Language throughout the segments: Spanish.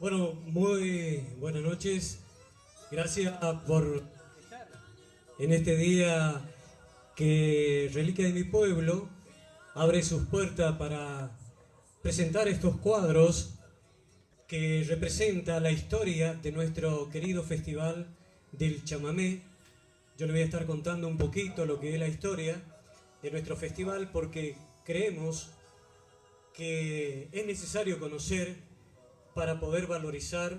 Bueno, muy buenas noches. Gracias por en este día que Reliquia de mi Pueblo abre sus puertas para presentar estos cuadros que representan la historia de nuestro querido festival del chamamé. Yo le voy a estar contando un poquito lo que es la historia de nuestro festival porque creemos que es necesario conocer para poder valorizar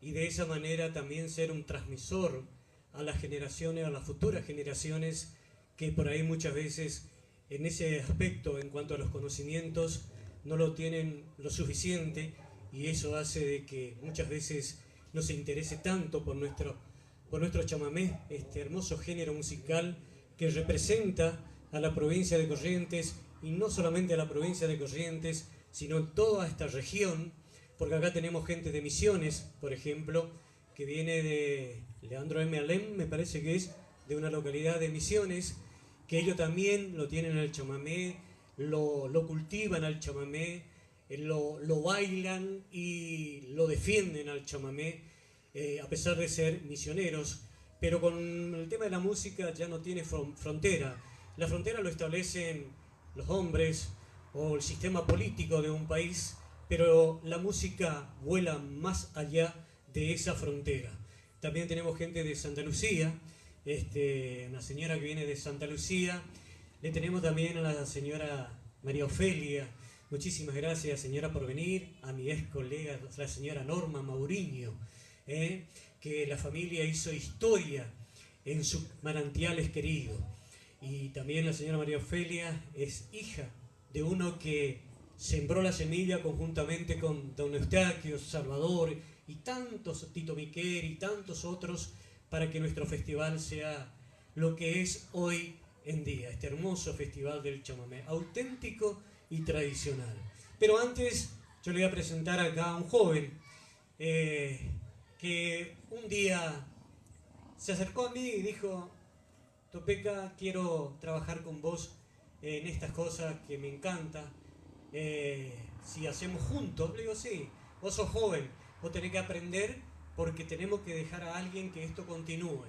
y de esa manera también ser un transmisor a las generaciones, a las futuras generaciones que por ahí muchas veces en ese aspecto en cuanto a los conocimientos no lo tienen lo suficiente y eso hace de que muchas veces no se interese tanto por nuestro chamamé, este hermoso género musical que representa a la provincia de Corrientes y no solamente a la provincia de Corrientes, sino toda esta región, porque acá tenemos gente de Misiones, por ejemplo, que viene de Leandro M. Alem, me parece que es de una localidad de Misiones, que ellos también lo tienen al chamamé, lo cultivan al chamamé, lo bailan y lo defienden al chamamé, a pesar de ser misioneros. Pero con el tema de la música ya no tiene frontera. La frontera lo establecen los hombres o el sistema político de un país, pero la música vuela más allá de esa frontera. También tenemos gente de Santa Lucía, una señora que viene de Santa Lucía. Le tenemos también a la señora María Ofelia. Muchísimas gracias, señora, por venir. A mi ex colega, la señora Norma Mauriño, que la familia hizo historia en sus manantiales queridos. Y también la señora María Ofelia es hija de uno que sembró la semilla conjuntamente con don Eustaquio, Salvador y tantos, Tito Miquel y tantos otros, para que nuestro festival sea lo que es hoy en día, este hermoso festival del chamamé, auténtico y tradicional. Pero antes yo le voy a presentar acá a un joven que un día se acercó a mí y dijo: Topeca, quiero trabajar con vos en estas cosas que me encanta. Si hacemos juntos, le digo, sí, vos sos joven, vos tenés que aprender porque tenemos que dejar a alguien que esto continúe.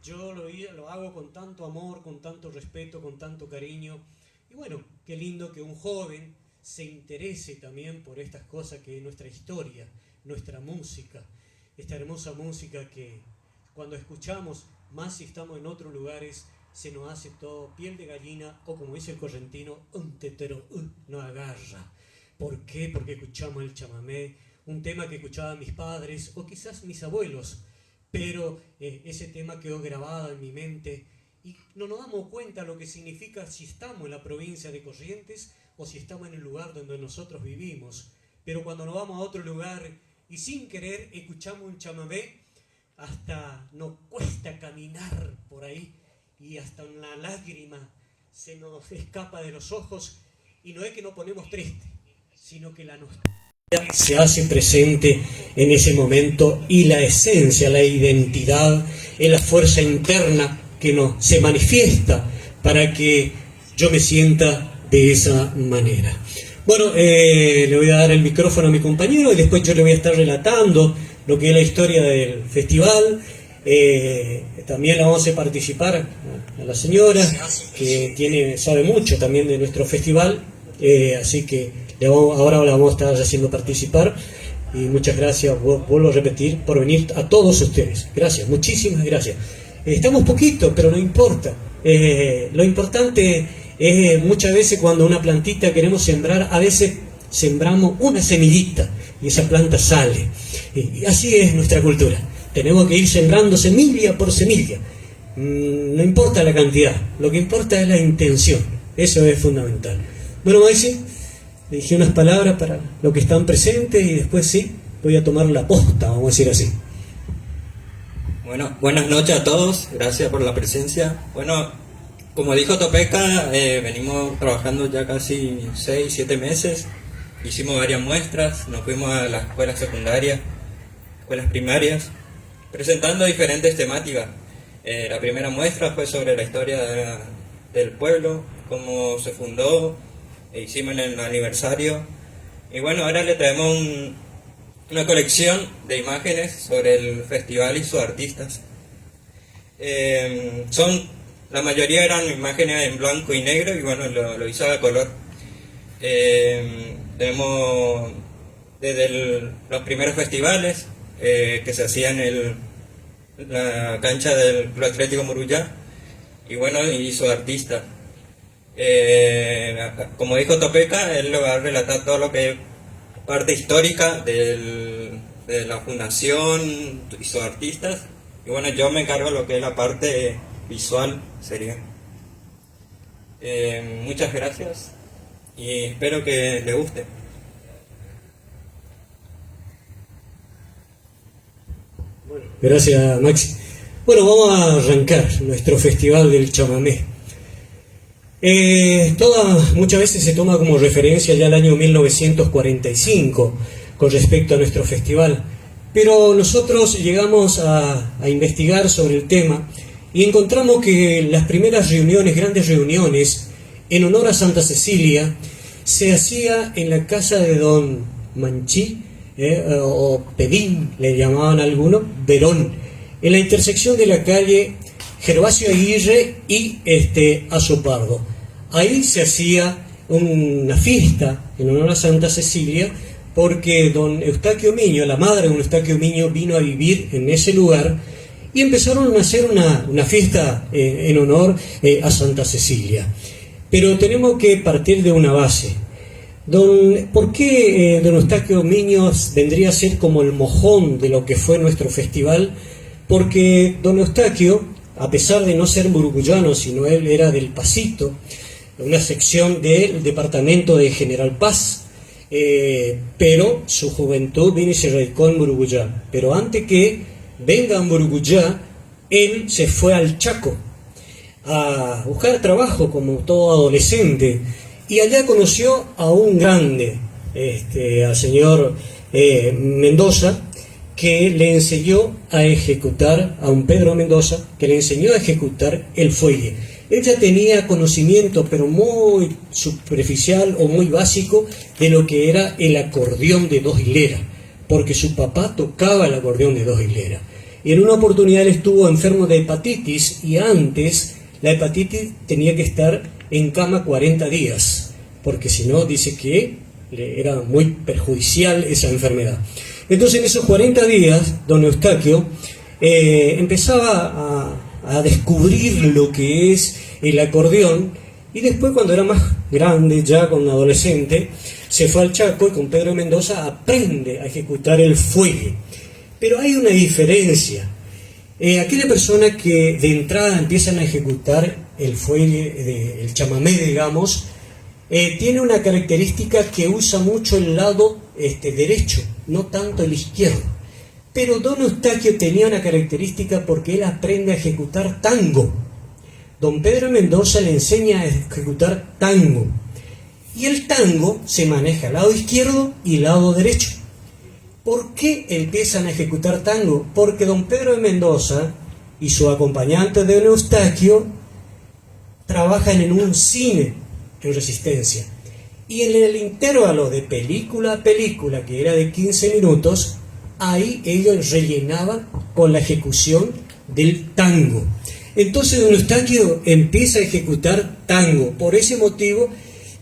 Yo lo hago con tanto amor, con tanto respeto, con tanto cariño. Y bueno, qué lindo que un joven se interese también por estas cosas que es nuestra historia, nuestra música, esta hermosa música que cuando escuchamos, más si estamos en otros lugares, se nos hace todo piel de gallina, o como dice el correntino, un tetero no agarra. ¿Por qué? Porque escuchamos el chamamé, un tema que escuchaban mis padres o quizás mis abuelos, pero ese tema quedó grabado en mi mente y no nos damos cuenta lo que significa si estamos en la provincia de Corrientes o si estamos en el lugar donde nosotros vivimos. Pero cuando nos vamos a otro lugar y sin querer escuchamos un chamamé, hasta nos cuesta caminar por ahí y hasta una lágrima se nos escapa de los ojos, y no es que nos ponemos tristes, sino que la nostalgia se hace presente en ese momento y la esencia, la identidad, es la fuerza interna que se manifiesta para que yo me sienta de esa manera. Bueno, le voy a dar el micrófono a mi compañero y después yo le voy a estar relatando lo que es la historia del festival. También la vamos a hacer participar a la señora, que sabe mucho también de nuestro festival, así que ahora la vamos a estar haciendo participar. Y muchas gracias, vuelvo a repetir, por venir a todos ustedes. Gracias, muchísimas gracias. Estamos poquito, pero no importa. Lo importante es muchas veces cuando una plantita queremos sembrar, a veces sembramos una semillita y esa planta sale. Y así es nuestra cultura. Tenemos que ir sembrando semilla por semilla. No importa la cantidad, lo que importa es la intención. Eso es fundamental. Bueno, Mauricio, le dije unas palabras para los que están presentes y después sí, voy a tomar la posta, vamos a decir así. Bueno, buenas noches a todos, gracias por la presencia. Bueno, como dijo Topeca, venimos trabajando ya casi 6, 7 meses. Hicimos varias muestras, nos fuimos a las escuelas secundarias, escuelas primarias, presentando diferentes temáticas. La primera muestra fue sobre la historia del pueblo, cómo se fundó, hicimos el aniversario. Y bueno, ahora le traemos una colección de imágenes sobre el festival y sus artistas. La mayoría eran imágenes en blanco y negro y bueno, lo hizo a color. Tenemos desde los primeros festivales que se hacían en la cancha del Club Atlético Muruyá y bueno, y su artista. Como dijo Topeka, él lo va a relatar todo lo que es parte histórica de la fundación y sus artistas. Y bueno, yo me encargo de lo que es la parte visual, sería. Muchas gracias y espero que les guste. Bueno, gracias, Maxi. Bueno, vamos a arrancar nuestro festival del chamamé. Muchas veces se toma como referencia ya el año 1945 con respecto a nuestro festival, pero nosotros llegamos a investigar sobre el tema y encontramos que las primeras reuniones, grandes reuniones, en honor a Santa Cecilia, se hacía en la casa de don Manchí, o Pedín, le llamaban algunos, Verón, en la intersección de la calle Gervasio Aguirre y Azopardo. Ahí se hacía una fiesta en honor a Santa Cecilia, porque don Eustaquio Miño, la madre de don Eustaquio Miño, vino a vivir en ese lugar y empezaron a hacer una fiesta en honor a Santa Cecilia. Pero tenemos que partir de una base. ¿Por qué don Eustaquio Miño vendría a ser como el mojón de lo que fue nuestro festival? Porque don Eustaquio, a pesar de no ser murucuyano, sino él era del Pasito, una sección del departamento de General Paz, pero su juventud vino y se radicó en Murucuyá. Pero antes que venga a Murucuyá, él se fue al Chaco a buscar trabajo como todo adolescente, y allá conoció a un grande, al señor Mendoza, que le enseñó a ejecutar, a un Pedro Mendoza, que le enseñó a ejecutar el fuelle. Él ya tenía conocimiento, pero muy superficial o muy básico, de lo que era el acordeón de 2 hileras, porque su papá tocaba el acordeón de 2 hileras. Y en una oportunidad él estuvo enfermo de hepatitis, y antes la hepatitis tenía que estar en cama 40 días, porque si no, dice que era muy perjudicial esa enfermedad. Entonces en esos 40 días, don Eustaquio empezaba a descubrir lo que es el acordeón, y después, cuando era más grande, ya con adolescente, se fue al Chaco y con Pedro Mendoza aprende a ejecutar el fuelle. Pero hay una diferencia. Aquella persona que de entrada empiezan a ejecutar el fuelle, el chamamé, digamos, tiene una característica que usa mucho el lado derecho, no tanto el izquierdo. Pero don Eustaquio tenía una característica porque él aprende a ejecutar tango. Don Pedro Mendoza le enseña a ejecutar tango. Y el tango se maneja lado izquierdo y lado derecho. ¿Por qué empiezan a ejecutar tango? Porque don Pedro de Mendoza y su acompañante don Eustaquio trabajan en un cine en Resistencia. Y en el intervalo de película a película, que era de 15 minutos, ahí ellos rellenaban con la ejecución del tango. Entonces don Eustaquio empieza a ejecutar tango. Por ese motivo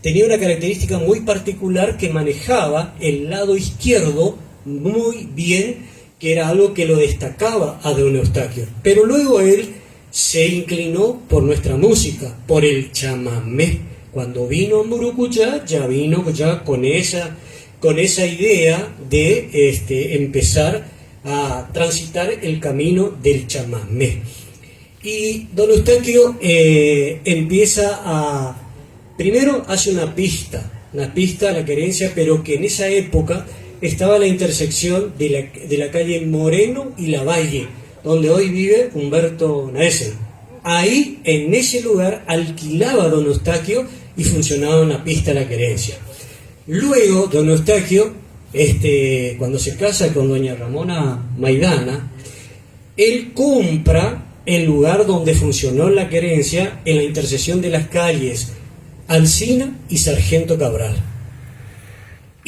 tenía una característica muy particular, que manejaba el lado izquierdo muy bien, que era algo que lo destacaba a don Eustaquio. Pero luego él se inclinó por nuestra música, por el chamamé. Cuando vino a Murucuyá, ya vino ya con esa idea de empezar a transitar el camino del chamamé. Y don Eustaquio primero hace una pista a la querencia, pero que en esa época estaba la intersección de la calle Moreno y La Valle, donde hoy vive Humberto Naesen. Ahí, en ese lugar, alquilaba don Eustaquio y funcionaba una pista a la querencia. Luego, don Eustaquio, cuando se casa con doña Ramona Maidana, él compra el lugar donde funcionó la querencia en la intersección de las calles Alsina y Sargento Cabral.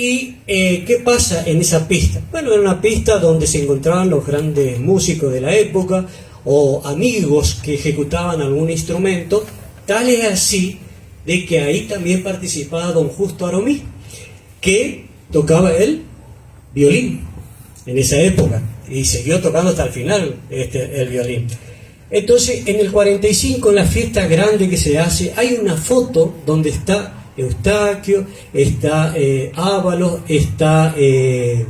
¿Y qué pasa en esa pista? Bueno, era una pista donde se encontraban los grandes músicos de la época o amigos que ejecutaban algún instrumento, tal es así de que ahí también participaba don Justo Aromí, que tocaba el violín en esa época y siguió tocando hasta el final el violín. Entonces, en el 45, en la fiesta grande que se hace, hay una foto donde está Eustaquio, está Ábalos, está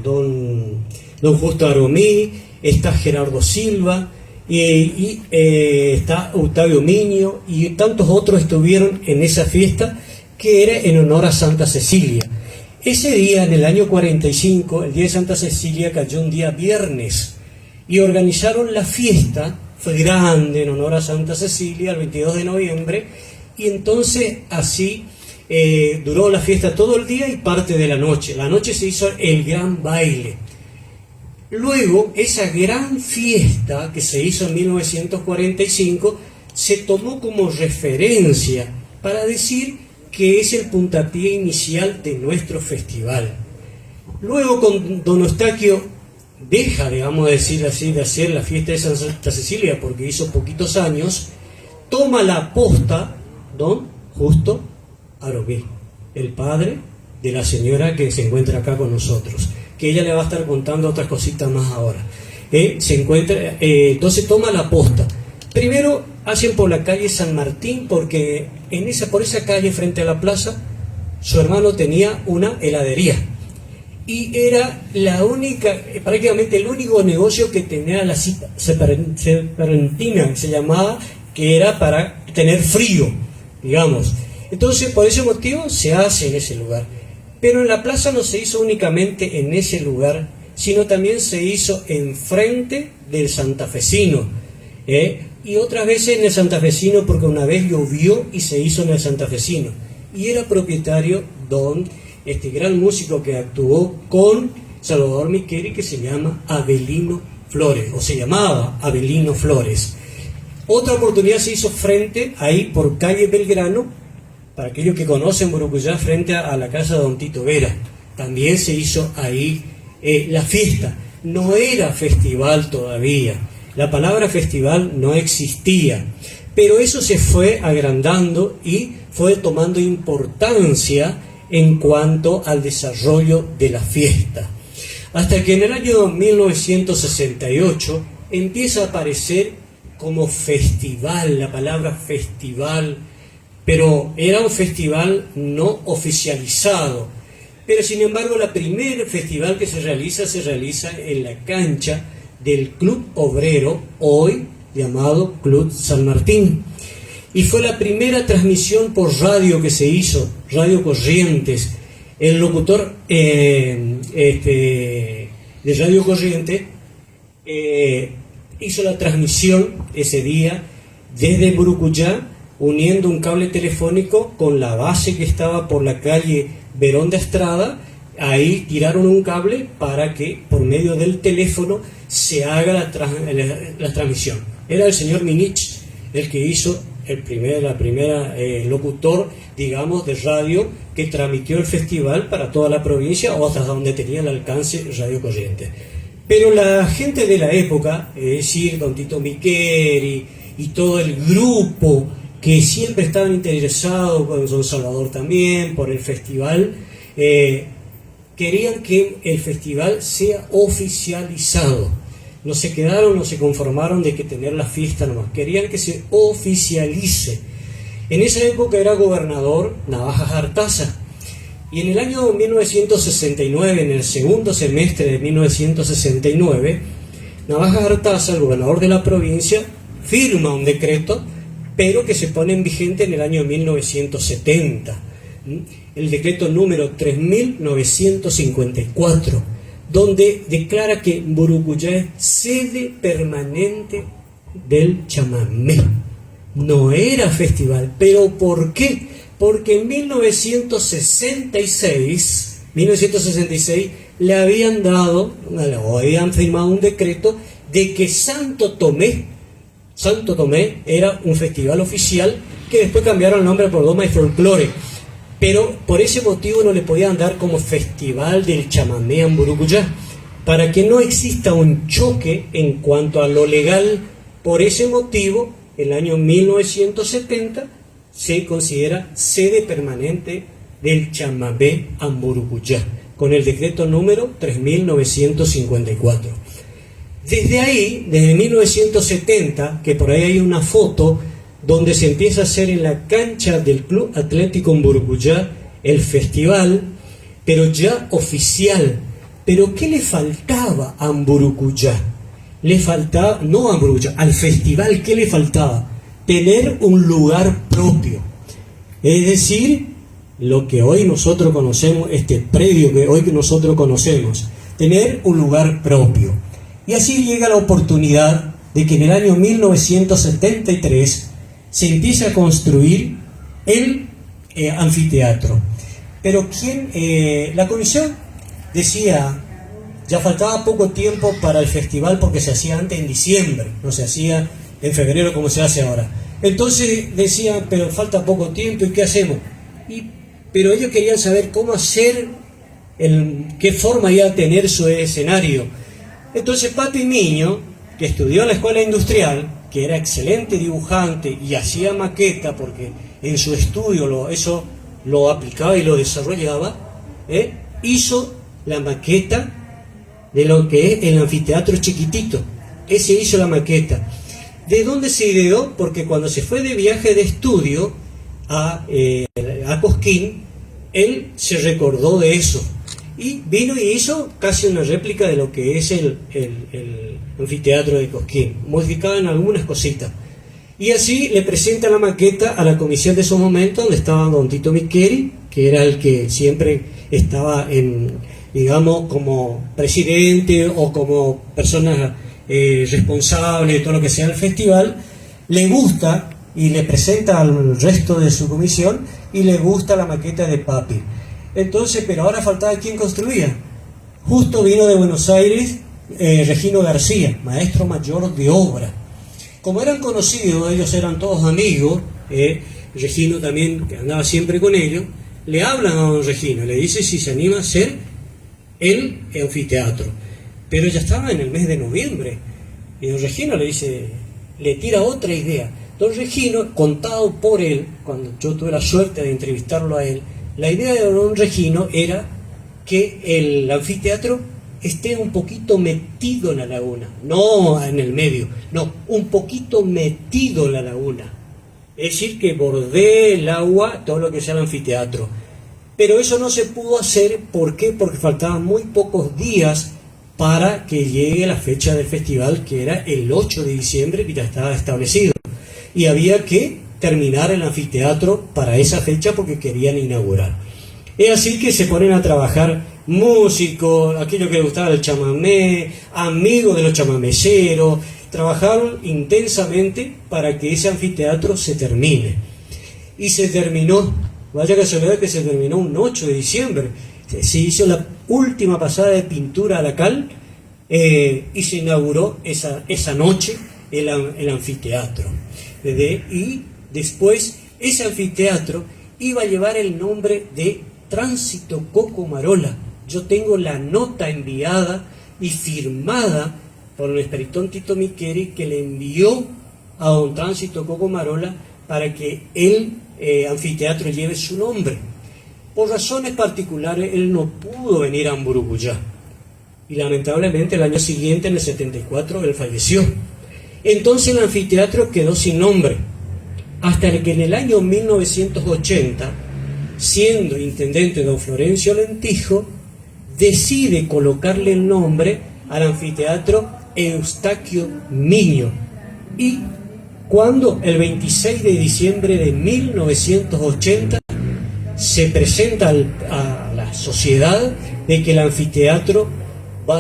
don Justo Aromí, está Gerardo Silva, y está Octavio Miño, y tantos otros estuvieron en esa fiesta que era en honor a Santa Cecilia. Ese día, en el año 45, el día de Santa Cecilia cayó un día viernes, y organizaron la fiesta, fue grande, en honor a Santa Cecilia, el 22 de noviembre, y entonces así duró la fiesta todo el día y parte de la noche. La noche se hizo el gran baile. Luego, esa gran fiesta que se hizo en 1945 se tomó como referencia para decir que es el puntapié inicial de nuestro festival. Luego, con don Eustaquio deja, digamos decir así, de hacer la fiesta de Santa Cecilia porque hizo poquitos años, toma la posta don Justo Aromí, el padre de la señora que se encuentra acá con nosotros, que ella le va a estar contando otras cositas más ahora. Entonces toma la posta. Primero hacen por la calle San Martín, porque por esa calle frente a la plaza su hermano tenía una heladería y era la única, prácticamente el único negocio que tenía la Serpentina, se llamaba, que era para tener frío, digamos. Entonces, por ese motivo se hace en ese lugar. Pero en la plaza no se hizo únicamente en ese lugar, sino también se hizo enfrente del santafesino. Y otras veces en el santafesino, porque una vez llovió y se hizo en el santafesino. Y era propietario este gran músico que actuó con Salvador Micheli, que se llama Avelino Flores, o se llamaba Avelino Flores. Otra oportunidad se hizo frente, ahí por calle Belgrano, para aquellos que conocen Burucuyá, frente a la casa de don Tito Vera. También se hizo ahí la fiesta. No era festival todavía. La palabra festival no existía. Pero eso se fue agrandando y fue tomando importancia en cuanto al desarrollo de la fiesta. Hasta que en el año 1968 empieza a aparecer como festival, la palabra festival, pero era un festival no oficializado. Pero sin embargo, el primer festival que se realiza en la cancha del Club Obrero, hoy llamado Club San Martín. Y fue la primera transmisión por radio que se hizo, Radio Corrientes. El locutor de Radio Corrientes hizo la transmisión ese día desde Burucuyá, uniendo un cable telefónico con la base que estaba por la calle Verón de Estrada. Ahí tiraron un cable para que por medio del teléfono se haga la transmisión. Era el señor Minich el que hizo la primera locutor, digamos, de radio que transmitió el festival para toda la provincia o hasta donde tenía el alcance Radio Corrientes. Pero la gente de la época, es decir, don Tito Micheli y todo el grupo que siempre estaban interesados, con don Salvador también, por el festival, querían que el festival sea oficializado. No se conformaron de que tener la fiesta nomás, querían que se oficialice. En esa época era gobernador Navajas Artaza, y en el año 1969, en el segundo semestre de 1969, Navajas Artaza, el gobernador de la provincia, firma un decreto, pero que se pone en vigente en el año 1970, el decreto número 3954, donde declara que Burucuyá es sede permanente del chamamé. No era festival, pero ¿por qué? Porque en 1966 le habían firmado un decreto de que Santo Tomé era un festival oficial, que después cambiaron el nombre por Doma y Folclore. pero por ese motivo no le podían dar como Festival del Chamamé Amburucuyá, para que no exista un choque en cuanto a lo legal. Por ese motivo, el año 1970 se considera sede permanente del Chamamé Amburucuyá, con el decreto número 3954. Desde ahí, desde 1970, que por ahí hay una foto donde se empieza a hacer en la cancha del Club Atlético Amburucuyá el festival, pero ya oficial. Pero ¿qué le faltaba a Amburucuyá? Le faltaba, no a Amburucuyá, al festival, ¿qué le faltaba? Tener un lugar propio. Es decir, lo que hoy nosotros conocemos, este predio que hoy nosotros conocemos, tener un lugar propio. Y así llega la oportunidad de que en el año 1973 se empiece a construir el anfiteatro. Pero la comisión decía, ya faltaba poco tiempo para el festival porque se hacía antes en diciembre, no se hacía en febrero como se hace ahora. Entonces decían, pero falta poco tiempo, ¿y qué hacemos? Pero ellos querían saber cómo hacer, qué forma iba a tener su escenario. Entonces Papi Miño, que estudió en la escuela industrial, que era excelente dibujante y hacía maqueta, porque en su estudio eso lo aplicaba y lo desarrollaba, hizo la maqueta de lo que es el anfiteatro chiquitito. Ese hizo la maqueta. ¿De dónde se ideó? Porque cuando se fue de viaje de estudio a Cosquín, él se recordó de eso y vino y hizo casi una réplica de lo que es el anfiteatro de Cosquín, modificado en algunas cositas. Y así le presenta la maqueta a la comisión de esos momentos, donde estaba don Tito Micheli, que era el que siempre estaba digamos, como presidente o como persona responsable de todo lo que sea el festival. Le gusta y le presenta al resto de su comisión y le gusta la maqueta de Papi. Entonces, pero ahora faltaba quien construía. Justo vino de Buenos Aires Regino García, maestro mayor de obra. Como eran conocidos, ellos eran todos amigos, Regino también, que andaba siempre con ellos, le hablan a don Regino, le dice si se anima a hacer el anfiteatro. Pero ya estaba en el mes de noviembre, y don Regino le dice, le tira otra idea. Don Regino, contado por él, cuando yo tuve la suerte de entrevistarlo a él, la idea de don Regino era que el anfiteatro esté un poquito metido en la laguna, no en el medio, no, un poquito metido en la laguna. Es decir, que bordee el agua todo lo que sea el anfiteatro. Pero eso no se pudo hacer, ¿por qué? Porque faltaban muy pocos días para que llegue la fecha del festival, que era el 8 de diciembre, que ya estaba establecido. Y había que terminar el anfiteatro para esa fecha porque querían inaugurar. Es así que se ponen a trabajar músicos, aquellos que les gustaba el chamamé, amigos de los chamameceros, trabajaron intensamente para que ese anfiteatro se termine. Y se terminó, vaya casualidad que se terminó un 8 de diciembre. Se hizo la última pasada de pintura a la cal y se inauguró esa noche el anfiteatro. Y después ese anfiteatro iba a llevar el nombre de Tránsito Cocomarola. Yo tengo la nota enviada y firmada por el esperitón Tito Micheli, que le envió a don Tránsito Cocomarola para que el anfiteatro lleve su nombre. Por razones particulares él no pudo venir a Amburucuyá y lamentablemente el año siguiente, en el 74, él falleció. Entonces el anfiteatro quedó sin nombre, hasta que en el año 1980, siendo intendente don Florencio Lentijo, decide colocarle el nombre al anfiteatro Eustaquio Miño. Y cuando el 26 de diciembre de 1980 se presenta a la sociedad de que el anfiteatro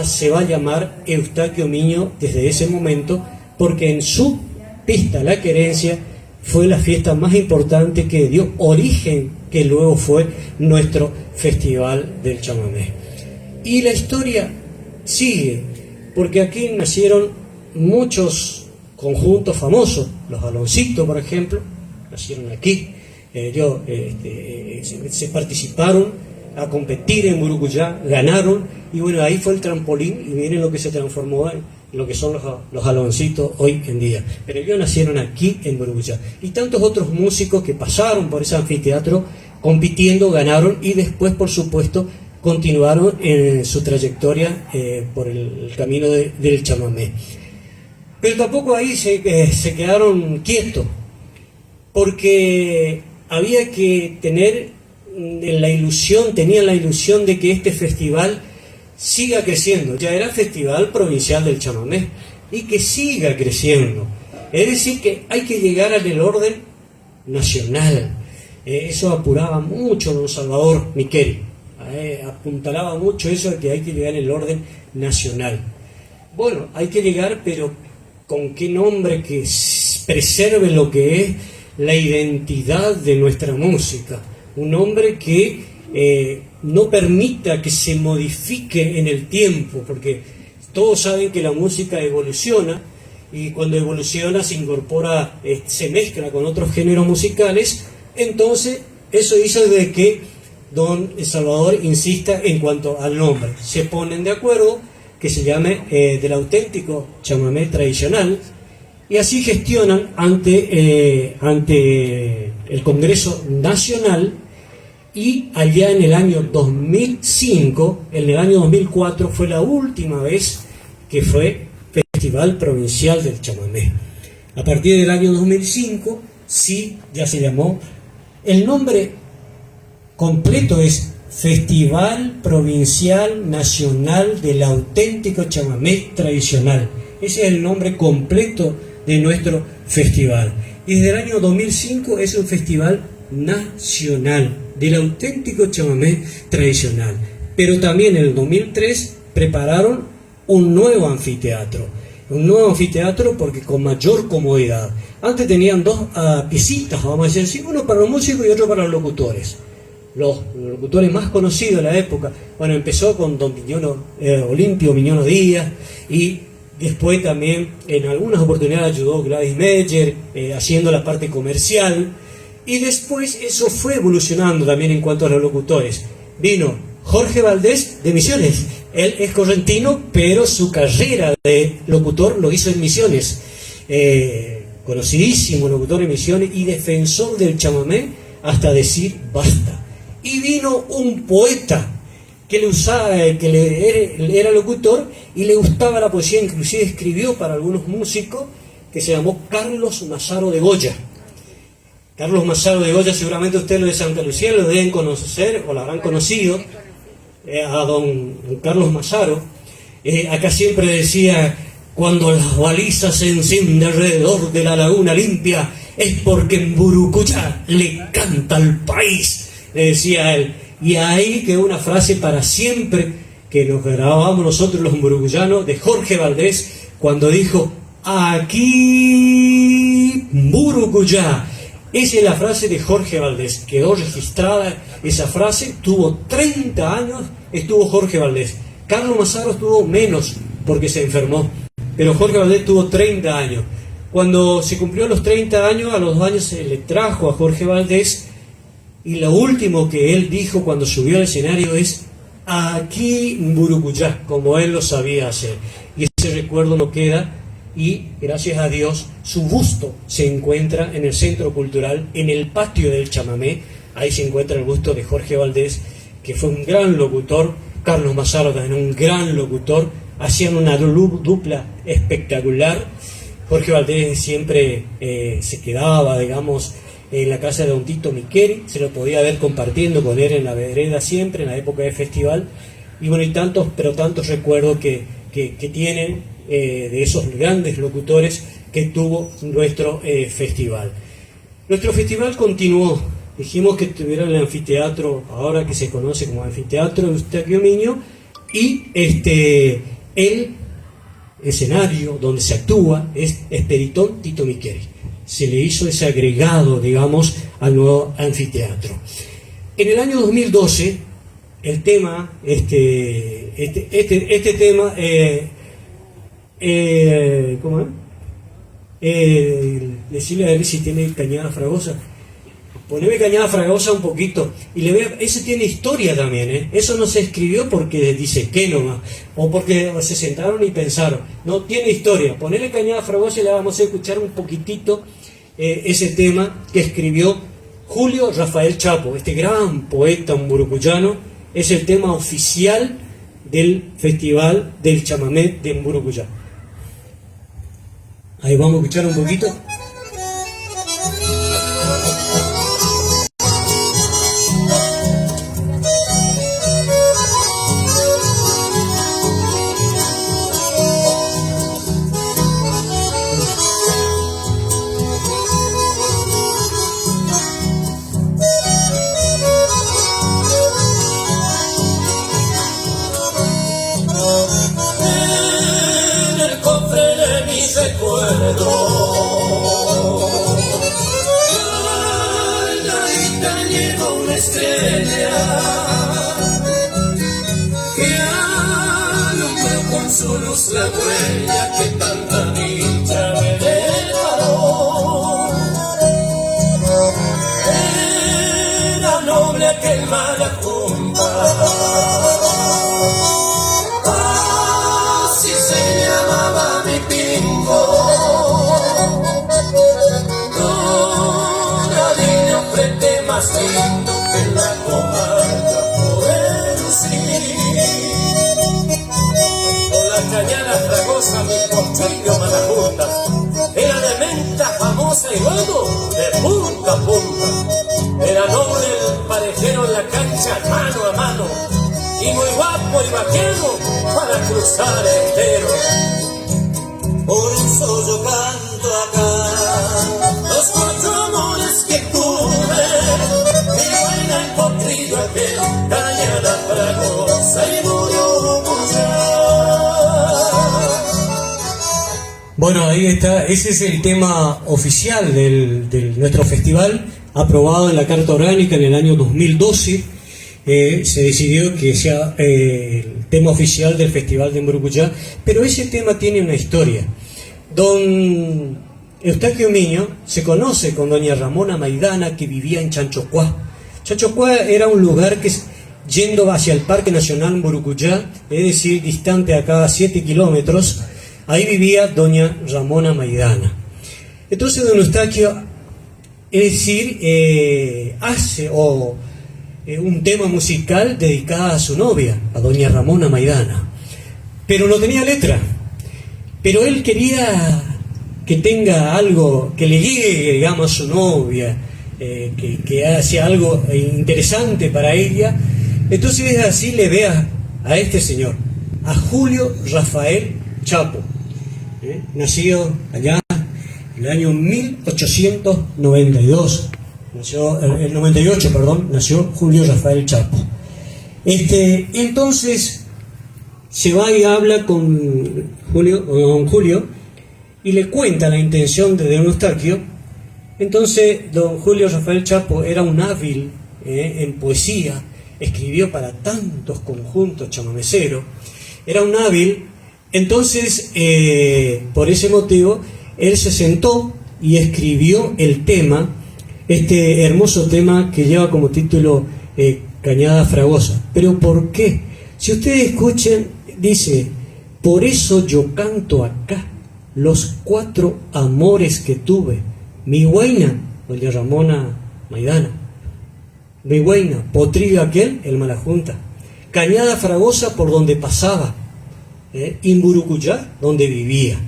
se va a llamar Eustaquio Miño desde ese momento, porque en su pista La Querencia fue la fiesta más importante que dio origen, que luego fue nuestro Festival del Chamamé. Y la historia sigue, porque aquí nacieron muchos conjuntos famosos, los Aloncitos, por ejemplo, nacieron aquí. Yo se participaron a competir en Burucuyá, ganaron, y bueno, ahí fue el trampolín, y miren lo que se transformó en lo que son los Aloncitos hoy en día. Pero ellos nacieron aquí en Burucuyá. Y tantos otros músicos que pasaron por ese anfiteatro compitiendo, ganaron, y después, por supuesto, continuaron en su trayectoria por el camino del chamamé. Pero tampoco ahí se quedaron quietos, porque había que tenían la ilusión de que este festival siga creciendo. Ya era Festival Provincial del Chamamé, y que siga creciendo. Es decir, que hay que llegar al orden nacional. Eso apuraba mucho don Salvador Miqueri. Apuntalaba mucho eso de que hay que llegar al orden nacional. Bueno, hay que llegar, pero ¿con qué nombre que preserve lo que es la identidad de nuestra música? Un nombre que no permita que se modifique en el tiempo, porque todos saben que la música evoluciona, y cuando evoluciona se incorpora, se mezcla con otros géneros musicales. Entonces eso hizo de que don Salvador insista en cuanto al nombre. Se ponen de acuerdo que se llame del auténtico chamamé tradicional, y así gestionan ante el Congreso Nacional. Y allá en el año 2005, en el año 2004, fue la última vez que fue Festival Provincial del Chamamé. A partir del año 2005, sí, ya se llamó. El nombre completo es Festival Provincial Nacional del Auténtico Chamamé Tradicional. Ese es el nombre completo de nuestro festival. Y desde el año 2005 es un festival nacional del auténtico chamamé tradicional. Pero también en el 2003 prepararon un nuevo anfiteatro porque con mayor comodidad. Antes tenían dos piecitas, vamos a decir así, uno para los músicos y otro para los locutores. Los locutores más conocidos de la época, bueno, empezó con don Olimpio Miñono Díaz, y después también en algunas oportunidades ayudó Gladys Meyer haciendo la parte comercial. Y después eso fue evolucionando también en cuanto a los locutores. Vino Jorge Valdés de Misiones. Él es correntino, pero su carrera de locutor lo hizo en Misiones. Conocidísimo locutor en Misiones y defensor del chamamé hasta decir basta. Y vino un poeta que era locutor y le gustaba la poesía, inclusive escribió para algunos músicos, que se llamó Carlos Massaro de Goya. Carlos Massaro de Goya, seguramente ustedes los de Santa Lucía lo deben conocer o lo habrán conocido, a don Carlos Massaro. Acá siempre decía: cuando las balizas se encienden alrededor de la laguna limpia, es porque en Burucuyá le canta al país, le decía él. Y ahí quedó una frase para siempre que nos grabamos nosotros los burucuyanos, de Jorge Valdés, cuando dijo: aquí Burucuyá. Esa es la frase de Jorge Valdés, quedó registrada esa frase. Tuvo 30 años, estuvo Jorge Valdés. Carlos Massaro estuvo menos porque se enfermó, pero Jorge Valdés tuvo 30 años. Cuando se cumplió los 30 años, a los 2 años se le trajo a Jorge Valdés, y lo último que él dijo cuando subió al escenario es: aquí en Burucuyá, como él lo sabía hacer. Y ese recuerdo no queda, y gracias a Dios su busto se encuentra en el Centro Cultural, en el patio del chamamé. Ahí se encuentra el busto de Jorge Valdés, que fue un gran locutor. Carlos Massaro también un gran locutor, hacían una dupla espectacular. Jorge Valdés siempre se quedaba, digamos, en la casa de don Tito Miqueri, se lo podía ver compartiendo con él en la vereda siempre, en la época de festival. Y bueno, y tantos recuerdos que tienen de esos grandes locutores que tuvo nuestro festival. Nuestro festival continuó. Dijimos que tuviera el anfiteatro, ahora que se conoce como Anfiteatro Eustaquio Miño, y el escenario donde se actúa es Esperitón Tito Miqueri. Se le hizo ese agregado, digamos, al nuevo anfiteatro. En el año 2012, el tema, este tema, ¿cómo es? Decirle a él si tiene cañada fragosa. Poneme Cañada Fragosa un poquito. Y le veo, ese tiene historia también, ¿eh? Eso no se escribió porque dice que nomás, o porque se sentaron y pensaron. No, tiene historia. Ponele Cañada Fragosa y le vamos a escuchar un poquitito ese tema que escribió Julio Rafael Chapo, este gran poeta mburucuyano. Es el tema oficial del Festival del Chamamé de Mburucuyá. Ahí vamos a escuchar un poquito. La huella que tanta dicha me dejará. Era noble aquel Malajunta, así se llamaba mi pingo. No, nadie le ofrece más lindo que la comarca poder lucir. Cañada Fragosa, mi portillo Malajunta, era de menta famosa y luego de punta a punta. Era noble el parejero en la cancha mano a mano, y muy guapo y vaquero para cruzar entero. Por eso yo canto acá los 4 amores que tuve, mi buena el potrillo aquel, Cañada Fragosa y Mburucuyá. Bueno, ahí está, ese es el tema oficial de nuestro festival, aprobado en la Carta Orgánica en el año 2012. Se decidió que sea el tema oficial del Festival de Mburucuyá, pero ese tema tiene una historia. Don Eustaquio Miño se conoce con doña Ramona Maidana, que vivía en Chanchocuá. Chanchocuá era un lugar que, yendo hacia el Parque Nacional Mburucuyá, es decir, distante acá a 7 kilómetros, ahí vivía doña Ramona Maidana. Entonces don Eustaquio, es decir, hace un tema musical dedicado a su novia, a doña Ramona Maidana. Pero no tenía letra. Pero él quería que tenga algo que le llegue, digamos, a su novia, que hace algo interesante para ella. Entonces así le ve a este señor, a Julio Rafael Chapo. Nacido allá en el año 1892, el 98, perdón, nació Julio Rafael Chapo. Entonces se va y habla con don Julio y le cuenta la intención de don Eustaquio. Entonces don Julio Rafael Chapo era un hábil en poesía, escribió para tantos conjuntos chamameceros, era un hábil. Entonces, por ese motivo, él se sentó y escribió el tema, este hermoso tema que lleva como título Cañada Fragosa. ¿Pero por qué? Si ustedes escuchen, dice: por eso yo canto acá los 4 amores que tuve. Mi huayna, doña Ramona Maidana. Mi huayna, potrillo aquel, el Malajunta. Cañada Fragosa, por donde pasaba. Y Mburucuyá, donde vivía.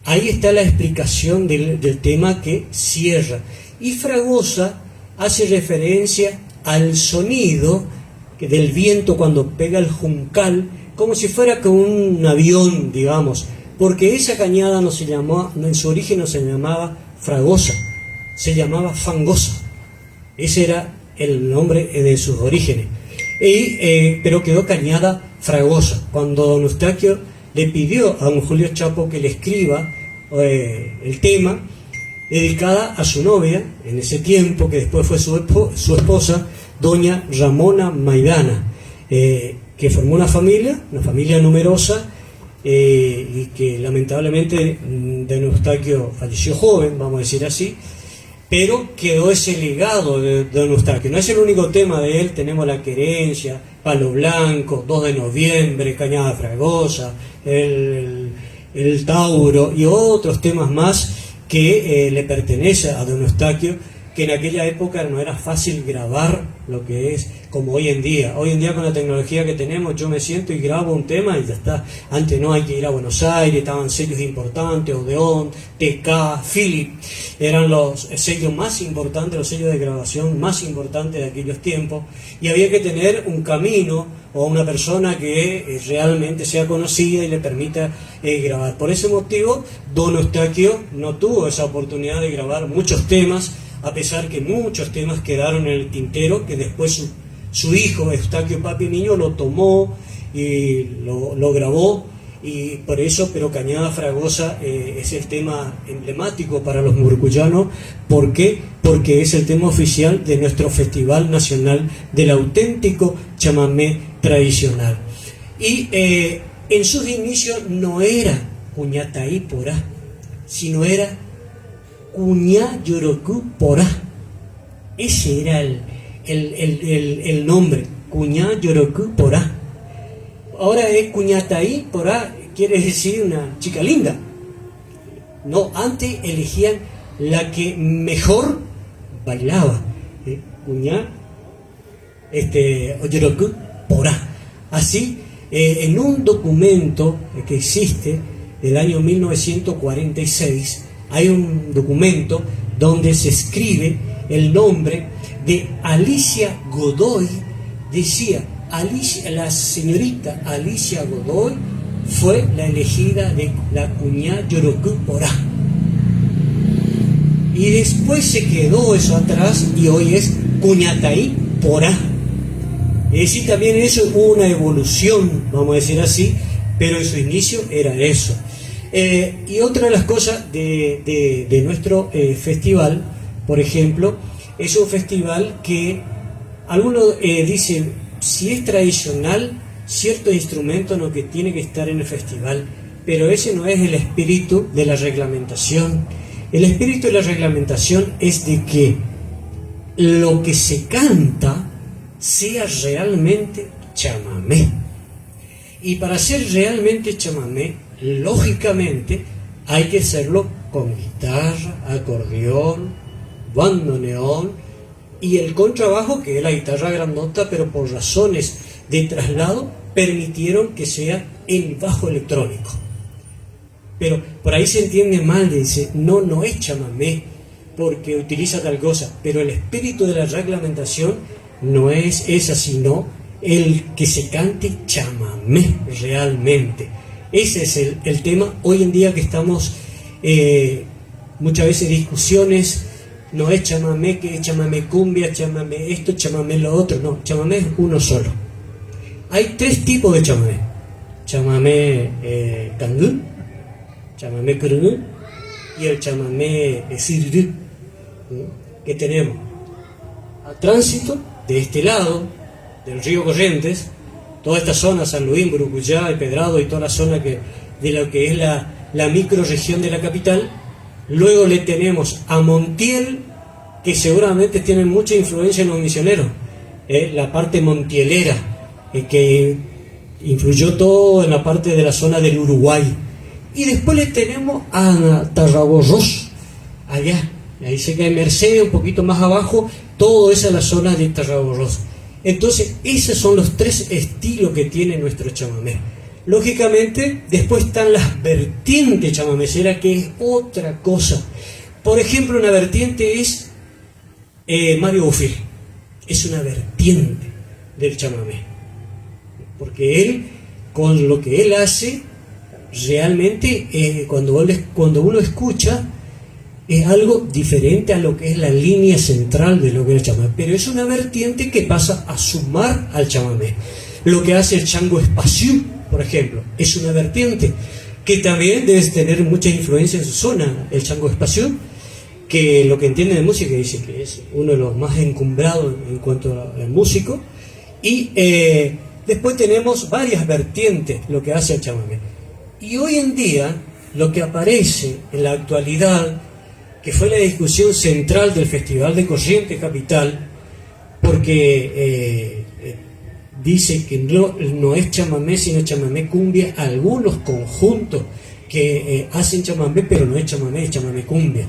Ahí está la explicación del tema que cierra. Y Fragosa hace referencia al sonido del viento cuando pega el juncal, como si fuera con un avión, digamos, porque esa cañada no se llamó, en su origen no se llamaba Fragosa, se llamaba Fangosa. Ese era el nombre de sus orígenes. Pero quedó Cañada Fragosa. Cuando don Eustaquio le pidió a don Julio Chapo que le escriba el tema dedicada a su novia, en ese tiempo, que después fue su esposa, doña Ramona Maidana, que formó una familia numerosa, y que lamentablemente don Eustaquio falleció joven, vamos a decir así, pero quedó ese legado de Don Eustaquio. No es el único tema de él, tenemos La Querencia, Palo Blanco, 2 de noviembre, Cañada Fragosa, el Tauro y otros temas más que le pertenece a Don Eustaquio, que en aquella época no era fácil grabar lo que es como hoy en día. Hoy en día con la tecnología que tenemos, yo me siento y grabo un tema y ya está. Antes no, hay que ir a Buenos Aires, estaban sellos importantes, Odeón, TK, Philip, eran los sellos más importantes, los sellos de grabación más importantes de aquellos tiempos, y había que tener un camino o una persona que realmente sea conocida y le permita grabar. Por ese motivo, Don Eustaquio no tuvo esa oportunidad de grabar muchos temas, a pesar que muchos temas quedaron en el tintero, que después su hijo, Eustaquio Papi Niño, lo tomó y lo grabó, y por eso, pero Cañada Fragosa es el tema emblemático para los murucuyanos. ¿Por qué? Porque es el tema oficial de nuestro Festival Nacional del Auténtico Chamamé Tradicional. Y en sus inicios no era Cuñataí Porá, sino era Cuñá Yorocú Porá. Ese era el nombre, Cuñá Yorocú Porá. Ahora es Cuñataí Porá, quiere decir una chica linda. No, antes elegían la que mejor bailaba. Cuñá Yorocú Porá. Así, en un documento que existe del año 1946, hay un documento donde se escribe el nombre de Alicia Godoy. Decía, la señorita Alicia Godoy fue la elegida de la Cuñá Yorocú Porá. Y después se quedó eso atrás y hoy es Cuñataí Porá. Es decir, también eso hubo una evolución, vamos a decir así, pero en su inicio era eso. Y otra de las cosas de nuestro festival, por ejemplo, es un festival que algunos dicen, si es tradicional, cierto instrumento no que tiene que estar en el festival, pero ese no es el espíritu de la reglamentación. El espíritu de la reglamentación es de que lo que se canta sea realmente chamamé. Y para ser realmente chamamé, lógicamente hay que hacerlo con guitarra, acordeón, bandoneón y el contrabajo, que es la guitarra grandota, pero por razones de traslado permitieron que sea en bajo electrónico. Pero por ahí se entiende mal, dice, no es chamamé porque utiliza tal cosa, pero el espíritu de la reglamentación no es esa, sino el que se cante chamamé realmente. Ese es el tema hoy en día que estamos muchas veces discusiones. No es chamamé, que es chamamé cumbia, chamamé esto, chamamé lo otro. No, chamamé es uno solo. Hay 3 tipos de chamamé: chamamé cangú, chamamé curungú y el chamamé sirurú, que tenemos a tránsito de este lado del río Corrientes, toda esta zona, San Luis, Murucuyá, El Pedrado y toda la zona de lo que es la microrregión de la capital. Luego le tenemos a Montiel, que seguramente tiene mucha influencia en los misioneros, la parte montielera, que influyó todo en la parte de la zona del Uruguay. Y después le tenemos a Tarragorros, allá, ahí se cae Mercedes, un poquito más abajo, todo esa es la zona de Tarragorros. Entonces, esos son los 3 estilos que tiene nuestro chamamé. Lógicamente, después están las vertientes chamameceras, que es otra cosa. Por ejemplo, una vertiente es Mario Bufil. Es una vertiente del chamamé. Porque él, con lo que él hace, realmente, cuando uno escucha, es algo diferente a lo que es la línea central de lo que es el chamamé. Pero es una vertiente que pasa a sumar al chamamé. Lo que hace el chango espaciú, por ejemplo, es una vertiente que también debe tener mucha influencia en su zona, el chango espaciú, que lo que entiende de música dice que es uno de los más encumbrados en cuanto al músico. Y después tenemos varias vertientes, lo que hace el chamamé. Y hoy en día, lo que aparece en la actualidad que fue la discusión central del Festival de Corrientes Capital, porque dice que no es chamamé, sino chamamé cumbia, algunos conjuntos que hacen chamamé, pero no es chamamé cumbia.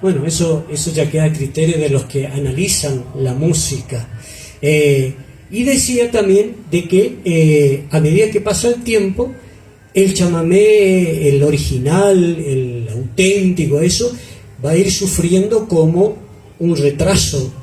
Bueno, eso ya queda a criterio de los que analizan la música. Y decía también de que a medida que pasa el tiempo, el chamamé, el original, el auténtico, eso va a ir sufriendo como un retraso,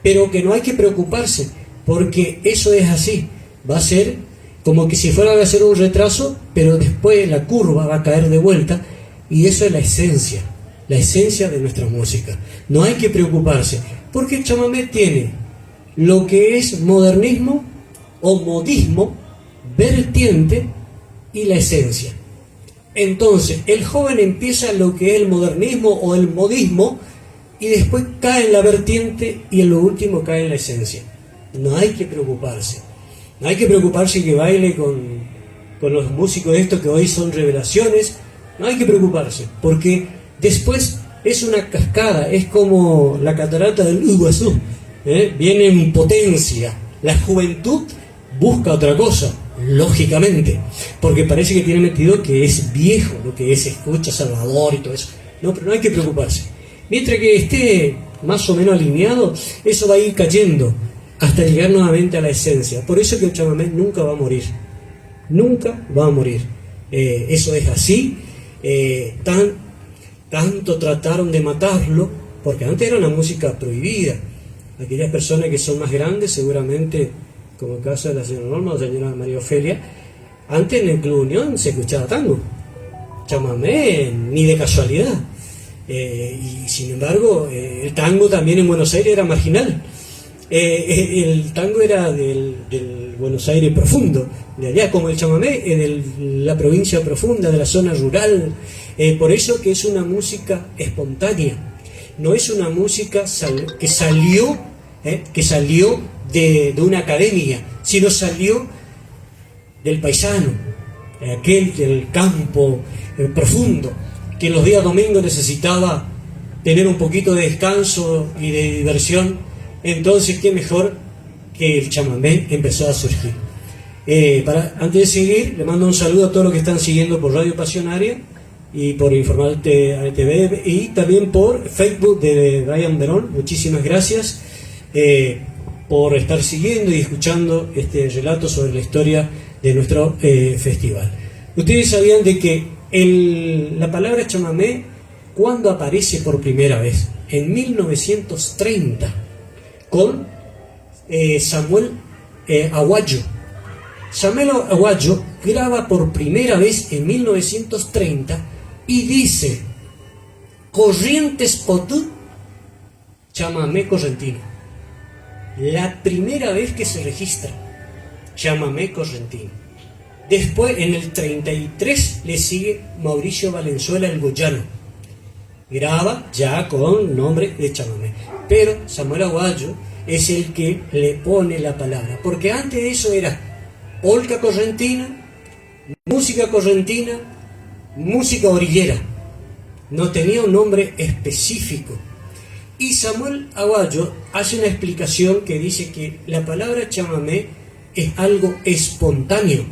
pero que no hay que preocuparse, porque eso es así, va a ser como que si fuera a ser un retraso, pero después la curva va a caer de vuelta, y eso es la esencia de nuestra música. No hay que preocuparse, porque el chamamé tiene lo que es modernismo o modismo, vertiente y la esencia. Entonces, el joven empieza lo que es el modernismo o el modismo y después cae en la vertiente y en lo último cae en la esencia. No hay que preocuparse. No hay que preocuparse que baile con los músicos estos que hoy son revelaciones. No hay que preocuparse, porque después es una cascada, es como la catarata del Iguazú. Viene en potencia. La juventud busca otra cosa, lógicamente, porque parece que tiene metido que es viejo, lo que es escucha Salvador y todo eso. No, pero no hay que preocuparse. Mientras que esté más o menos alineado, eso va a ir cayendo hasta llegar nuevamente a la esencia. Por eso que el chamamé nunca va a morir. Nunca va a morir. Eso es así. Tanto trataron de matarlo, porque antes era una música prohibida. Aquellas personas que son más grandes, seguramente, como el caso de la señora Norma o la señora María Ofelia, antes en el Club Unión se escuchaba tango. Chamamé, ni de casualidad. Y sin embargo, el tango también en Buenos Aires era marginal. El tango era del Buenos Aires profundo, de allá, como el chamamé, de la provincia profunda, de la zona rural. Por eso que es una música espontánea. No es una música que salió de una academia, sino salió del paisano, aquel del campo profundo, que los días domingos necesitaba tener un poquito de descanso y de diversión. Entonces, qué mejor que el chamamé empezó a surgir. Antes de seguir, le mando un saludo a todos los que están siguiendo por Radio Pasionaria y por Informal TV y también por Facebook de Brian Verón. Muchísimas gracias por estar siguiendo y escuchando este relato sobre la historia de nuestro festival. Ustedes sabían de que la palabra chamamé, ¿cuándo aparece por primera vez? En 1930, con Samuel Aguayo. Samuel Aguayo graba por primera vez en 1930 y dice: Corrientes Potú, chamamé correntino. La primera vez que se registra chamamé correntino. Después, en el 33, le sigue Mauricio Valenzuela el Goyano. Graba ya con nombre de chamamé. Pero Samuel Aguayo es el que le pone la palabra. Porque antes de eso era polca correntina, música correntina, música orillera. No tenía un nombre específico. Y Samuel Aguayo hace una explicación que dice que la palabra chamamé es algo espontáneo.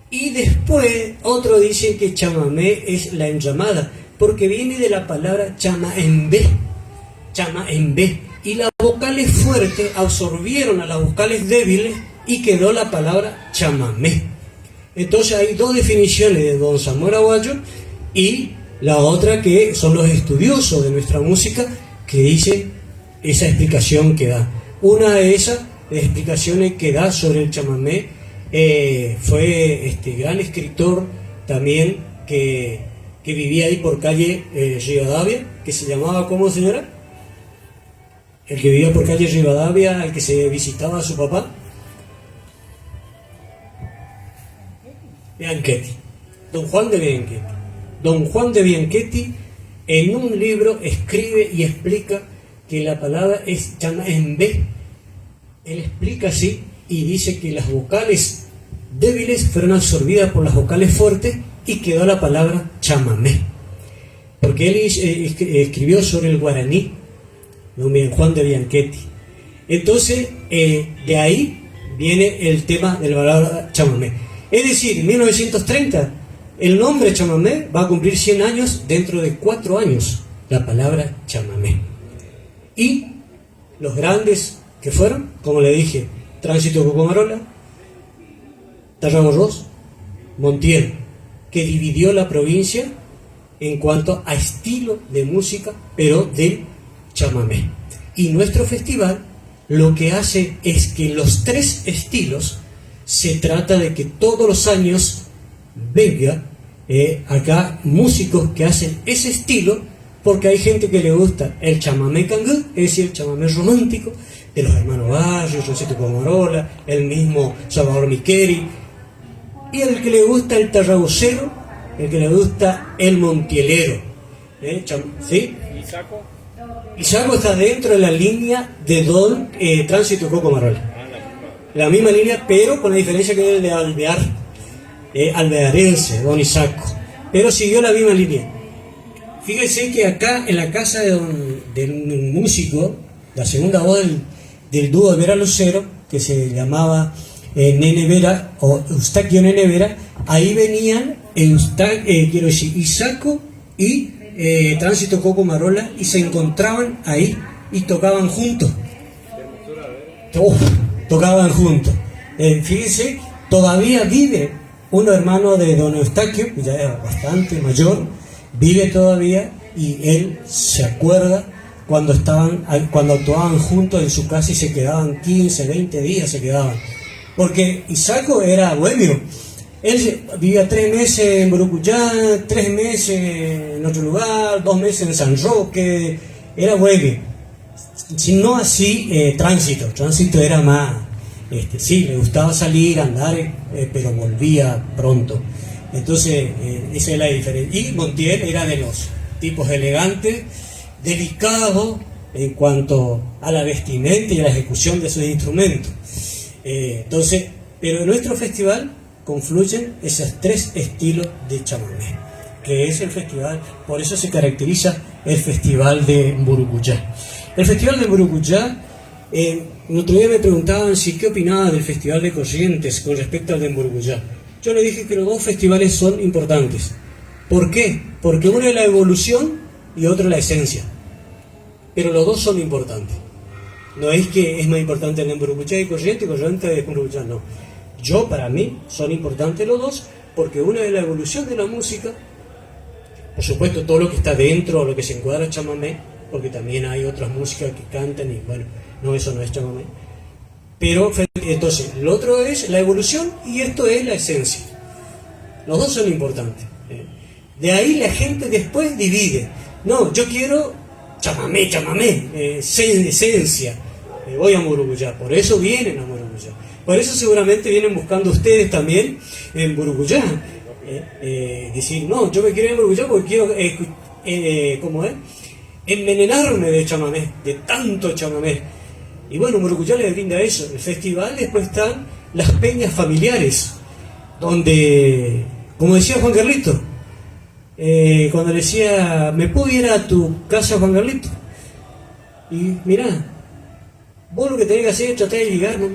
Y después otro dice que chamamé es la enramada, porque viene de la palabra chamaembé. Chamaembé. Y las vocales fuertes absorbieron a las vocales débiles y quedó la palabra chamamé. Entonces hay dos definiciones de don Samuel Aguayo y la otra que son los estudiosos de nuestra música que dicen esa explicación que da. Una de esas explicaciones que da sobre el chamamé fue este gran escritor también que vivía ahí por calle Rivadavia, que se llamaba, ¿cómo, señora? El que vivía por calle Rivadavia, el que se visitaba a su papá. Bianchetti, don Juan de Bianchetti. Don Juan de Bianchetti en un libro escribe y explica que la palabra es chamaembé. Él explica así y dice que las vocales débiles fueron absorbidas por las vocales fuertes y quedó la palabra chamamé. porque él escribió sobre el guaraní, don Juan de Bianchetti. Entonces, de ahí viene el tema de la palabra chamamé. Es decir, en 1930, el nombre chamamé va a cumplir 100 años dentro de 4 años, la palabra chamamé. Y los grandes que fueron, como le dije, Tránsito Cocomarola, Tarragorros, Montiel, que dividió la provincia en cuanto a estilo de música, pero del chamamé. Y nuestro festival lo que hace es que los 3 estilos, se trata de que todos los años venga acá músicos que hacen ese estilo, porque hay gente que le gusta el chamamé cangú, es decir, el chamamé romántico, de los hermanos Barrios, Tránsito Cocomarola, el mismo Salvador Micheli, y el que le gusta el tarragocero, el que le gusta el montielero. ¿Sí? ¿Y Saco está dentro de la línea de Don Tránsito Cocomarola? La misma línea, pero con la diferencia que es el de Alvear, alvearense, Don Isaco. Pero siguió la misma línea. Fíjense que acá en la casa de un músico, la segunda voz del dúo de Vera Lucero, que se llamaba Nene Vera o Eustaquio Nene Vera, ahí venían Isaco y Tránsito Cocomarola, y se encontraban ahí y tocaban juntos. Tocaban juntos. Fíjense, todavía vive un hermano de don Eustaquio, que ya era bastante mayor, vive todavía, y él se acuerda cuando actuaban juntos en su casa y se quedaban 15, 20 días se quedaban. Porque Isaco era bohemio. Él vivía 3 meses en Burucuyá, 3 meses en otro lugar, 2 meses en San Roque, era bohemio. Si no así, Tránsito era más, sí, le gustaba salir, andar, pero volvía pronto. Entonces, esa es la diferencia. Y Montiel era de los tipos elegantes, delicados en cuanto a la vestimenta y a la ejecución de sus instrumentos. Entonces, pero en nuestro festival confluyen esos 3 estilos de chamamé, que es el festival, por eso se caracteriza el Festival de Burucuyá. El Festival de Burucuyá, el otro día me preguntaban qué opinaba del Festival de Corrientes con respecto al de Burucuyá. Yo le dije que los 2 festivales son importantes. ¿Por qué? Porque uno es la evolución y otro la esencia. Pero los 2 son importantes. No es que es más importante el de Burucuyá y Corrientes de Burucuyá, no. Para mí, son importantes los 2, porque uno es la evolución de la música, por supuesto todo lo que está dentro, lo que se encuadra chamamé, porque también hay otras músicas que cantan y bueno, no, eso no es chamamé. Pero entonces, lo otro es la evolución y esto es la esencia. Los 2 son importantes. De ahí la gente después divide. No, yo quiero chamamé, esencia. Voy a Burucuyá, por eso vienen a Burucuyá. Por eso seguramente vienen buscando ustedes también en Burucuyá. Decir, no, yo me quiero ir a Burucuyá porque quiero, ¿cómo es? Envenenarme de chamamé, de tanto chamamé. Y bueno, Burucuyá les brinda eso. El festival, después están las peñas familiares, donde, como decía Juan Carlito, cuando le decía, ¿me puedo ir a tu casa, Juan Carlito? Y mirá, vos lo que tenés que hacer es tratar de ligar, ¿no?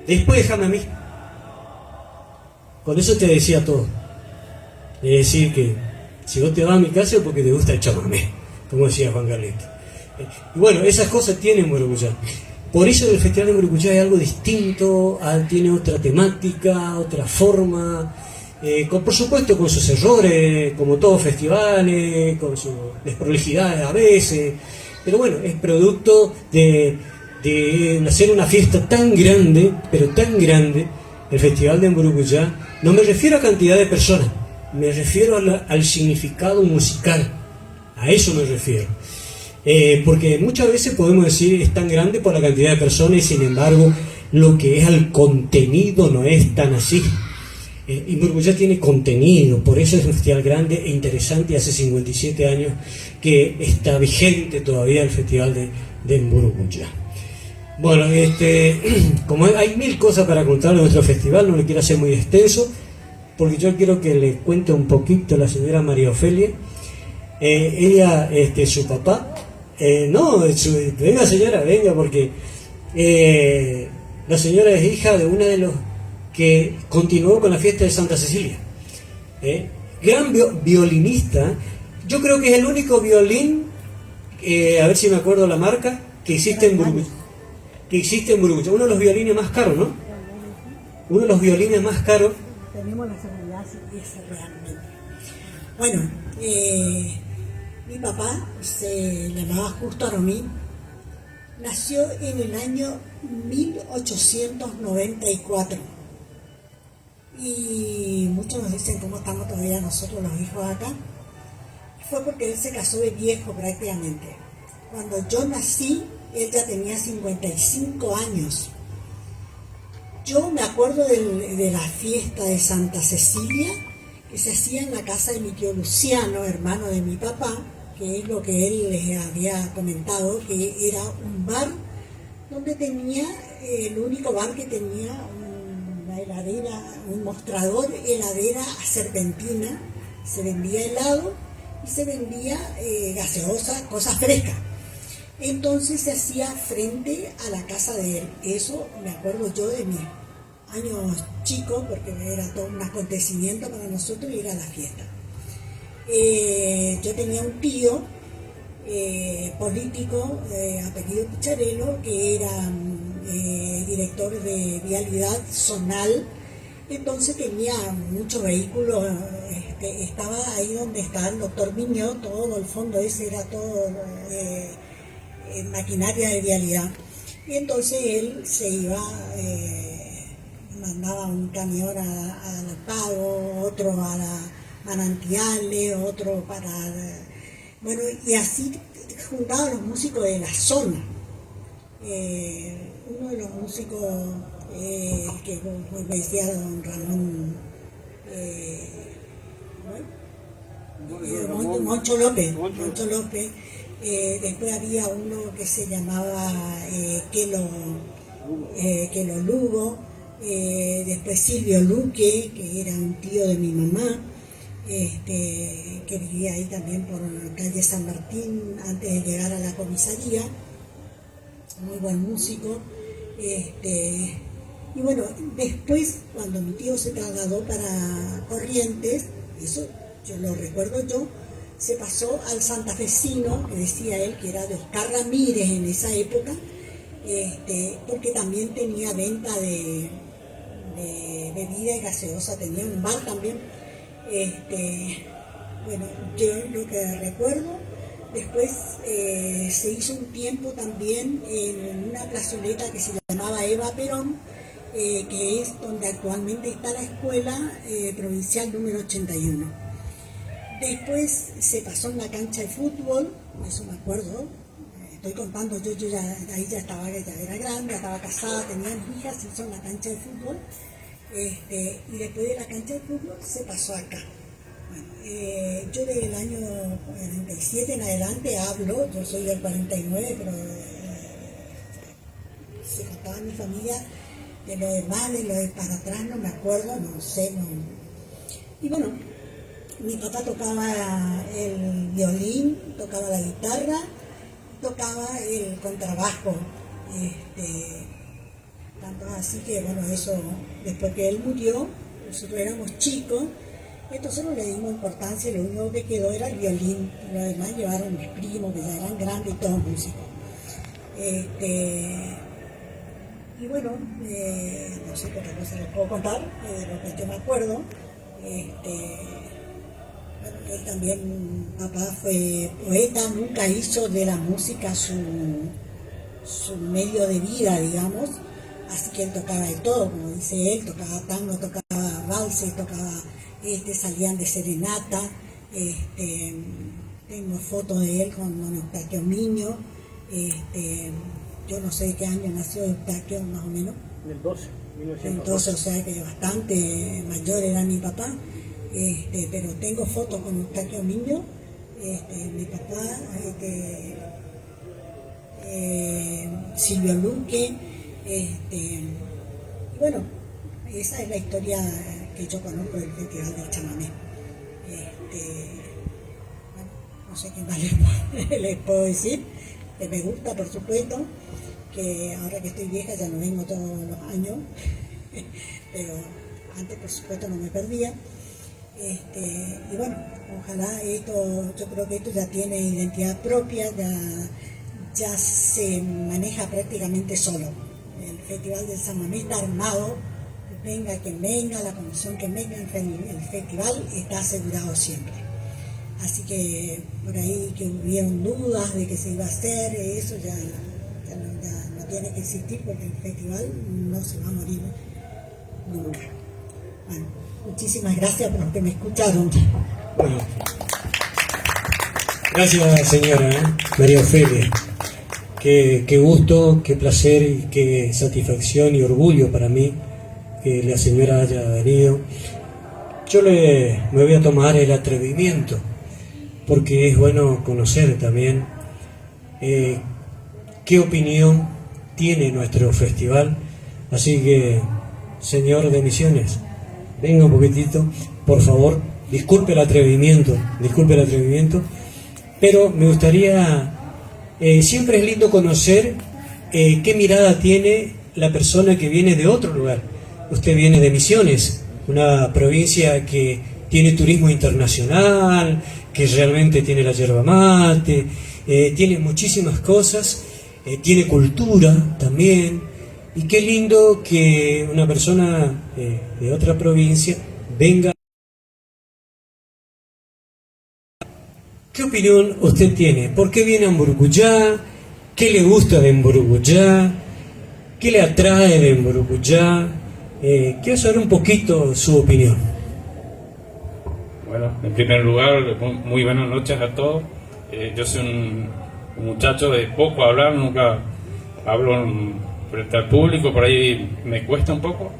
Después déjame a mí. Con eso te decía todo. Es decir, que si vos te vas a mi casa es porque te gusta el chamamé, como decía Juan Carlito. Y bueno, esas cosas tienen Burucuyá. Por eso el Festival de Burucuyá es algo distinto, tiene otra temática, otra forma, por supuesto con sus errores, como todos festivales, con sus desprolijidades a veces, pero bueno, es producto de hacer una fiesta tan grande, pero tan grande, el Festival de Burucuyá. No me refiero a cantidad de personas, me refiero al significado musical, a eso me refiero. Porque muchas veces podemos decir es tan grande por la cantidad de personas y sin embargo lo que es al contenido no es tan así. Y Burucuyá tiene contenido, por eso es un festival grande e interesante. Hace 57 años que está vigente todavía el Festival de Burucuyá. Bueno, como hay 1000 cosas para contar de nuestro festival, no le quiero hacer muy extenso, porque yo quiero que le cuente un poquito a la señora María Ofelia ella, su papá, no, venga señora, venga, porque la señora es hija de una de los que continuó con la fiesta de Santa Cecilia. Gran violinista, yo creo que es el único violín, a ver si me acuerdo la marca, que existe en Burgos. Uno de los violines más caros, ¿no? Uno de los violines más caros. Tenemos la seguridad, es realmente. Bueno, mi papá se llamaba Justo Aromí, nació en el año 1894 y muchos nos dicen cómo estamos todavía nosotros los hijos acá. Fue porque él se casó de viejo prácticamente. Cuando yo nací, él ya tenía 55 años. Yo me acuerdo de la fiesta de Santa Cecilia, que se hacía en la casa de mi tío Luciano, hermano de mi papá, que es lo que él les había comentado, que era un bar donde tenía, el único bar que tenía una heladera, un mostrador, heladera serpentina, se vendía helado y se vendía gaseosa, cosas frescas. Entonces se hacía frente a la casa de él. Eso me acuerdo yo de mis años chicos, porque era todo un acontecimiento para nosotros ir a la fiesta. Yo tenía un tío político, apellido Picharello, que era director de vialidad zonal. Entonces tenía muchos vehículos, estaba ahí donde está el doctor Miño, todo el fondo ese era todo maquinaria de vialidad. Y entonces él se iba, mandaba un camión al Pago, otro a la Manantiales, otro para... Bueno, y así juntaban los músicos de la zona. Uno de los músicos que me decía don Ramón, Moncho López. Después había uno que se llamaba Quelo Lugo, después Silvio Luque, que era un tío de mi mamá, que vivía ahí también por la calle San Martín antes de llegar a la comisaría, muy buen músico. Y bueno, después cuando mi tío se trasladó para Corrientes, eso yo lo recuerdo yo, se pasó al santafesino, que decía él que era de Oscar Ramírez en esa época, porque también tenía venta de bebida y gaseosa, tenía un bar también. Bueno, yo lo que recuerdo, después se hizo un tiempo también en una plazoleta que se llamaba Eva Perón, que es donde actualmente está la escuela provincial número 81. Después se pasó en la cancha de fútbol, eso me acuerdo, estoy contando, yo ya, ahí ya era grande, ya estaba casada, tenía hijas, se hizo en la cancha de fútbol, y después de la cancha de fútbol se pasó acá. Bueno, yo desde el año 47 en adelante hablo, yo soy del 49, pero se contaba mi familia, de lo demás, de lo de para atrás no me acuerdo, no sé, no. Y bueno, mi papá tocaba el violín, tocaba la guitarra, tocaba el contrabajo, tanto así que bueno, eso, después que él murió, nosotros éramos chicos, entonces no le dimos importancia, lo único que quedó era el violín, lo demás llevaron mis primos, que ya eran grandes y todos músicos. Y bueno, no sé qué otra cosa les puedo contar, de lo que yo me acuerdo. Bueno, él también, papá fue poeta, nunca hizo de la música su medio de vida, digamos, así que él tocaba de todo, como dice él, tocaba tango, tocaba valses, tocaba, salían de serenata, tengo fotos de él con don Eustaquio Miño, yo no sé de qué año nació Eustaquio, más o menos. Del 12, 1912. Entonces, o sea que bastante mayor era mi papá. Pero tengo fotos con Eustaquio Miño, mi papá, Silvio Luque, y bueno, esa es la historia que yo conozco del Festival del Chamamé. Bueno, no sé qué más les puedo decir. Me gusta, por supuesto, que ahora que estoy vieja ya no vengo todos los años, pero antes por supuesto no me perdía. Y bueno, ojalá esto, yo creo que esto ya tiene identidad propia, ya se maneja prácticamente solo. El Festival del Chamamé está armado, venga quien venga, la comisión que venga, el festival está asegurado siempre. Así que por ahí que hubieron dudas de que se iba a hacer, eso ya no tiene que existir, porque el festival no se va a morir nunca. Bueno, muchísimas gracias por los que me escucharon. Bueno, gracias señora María Ofelia. Qué gusto, qué placer y qué satisfacción y orgullo para mí que la señora haya venido. Yo me voy a tomar el atrevimiento, porque es bueno conocer también qué opinión tiene nuestro festival. Así que, señor de Misiones, venga un poquitito, por favor, disculpe el atrevimiento, pero me gustaría, siempre es lindo conocer qué mirada tiene la persona que viene de otro lugar. Usted viene de Misiones, una provincia que tiene turismo internacional, que realmente tiene la yerba mate, tiene muchísimas cosas, tiene cultura también, y qué lindo que una persona de otra provincia venga. ¿Qué opinión usted tiene? ¿Por qué viene a Mburucuyá? ¿Qué le gusta de Mburucuyá? ¿Qué le atrae de Mburucuyá? Quiero saber un poquito su opinión. Bueno, en primer lugar, muy buenas noches a todos. Yo soy un muchacho de poco hablar, nunca hablo frente al público, por ahí me cuesta un poco.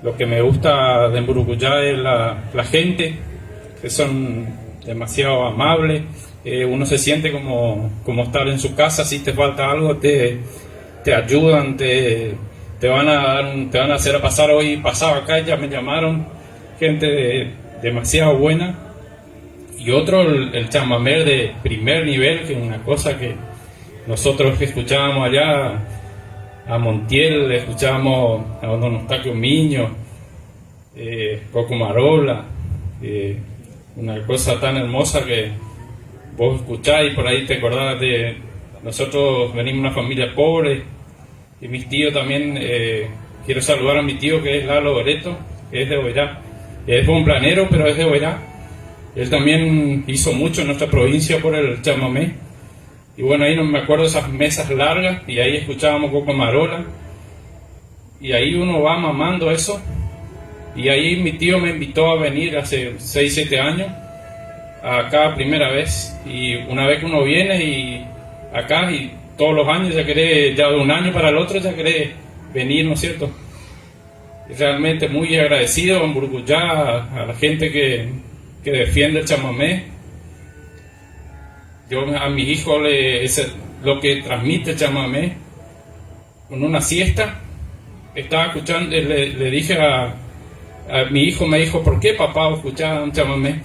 Lo que me gusta de Mburucuyá es la gente, que son demasiado amables. Uno se siente como estar en su casa. Si te falta algo, te ayudan, te van a hacer pasar. Hoy pasaba acá, ya me llamaron, gente demasiado buena. Y otro, el chamamé de primer nivel, que es una cosa que nosotros que escuchábamos allá a Montiel, escuchábamos a Don Eustaquio Miño, Coco Marola, una cosa tan hermosa que vos escucháis y por ahí te acordás de... Nosotros venimos de una familia pobre, y mis tíos también, quiero saludar a mi tío que es Lalo Loreto, que es de Oberá. Es bomblanero, pero es de Oberá. Él también hizo mucho en nuestra provincia por el chamamé. Y bueno, ahí no me acuerdo esas mesas largas, y ahí escuchábamos Coco Marola. Y ahí uno va mamando eso. Y ahí mi tío me invitó a venir hace 6, 7 años, acá primera vez. Y una vez que uno viene y acá, y todos los años ya de un año para el otro ya querés venir, ¿no es cierto? Realmente muy agradecido en Mburucuyá a la gente que defiende el chamamé. Yo a mi hijo lo que transmite el chamamé, con una siesta, estaba escuchando, le dije a mi hijo, me dijo, ¿por qué papá escuchaba un chamamé?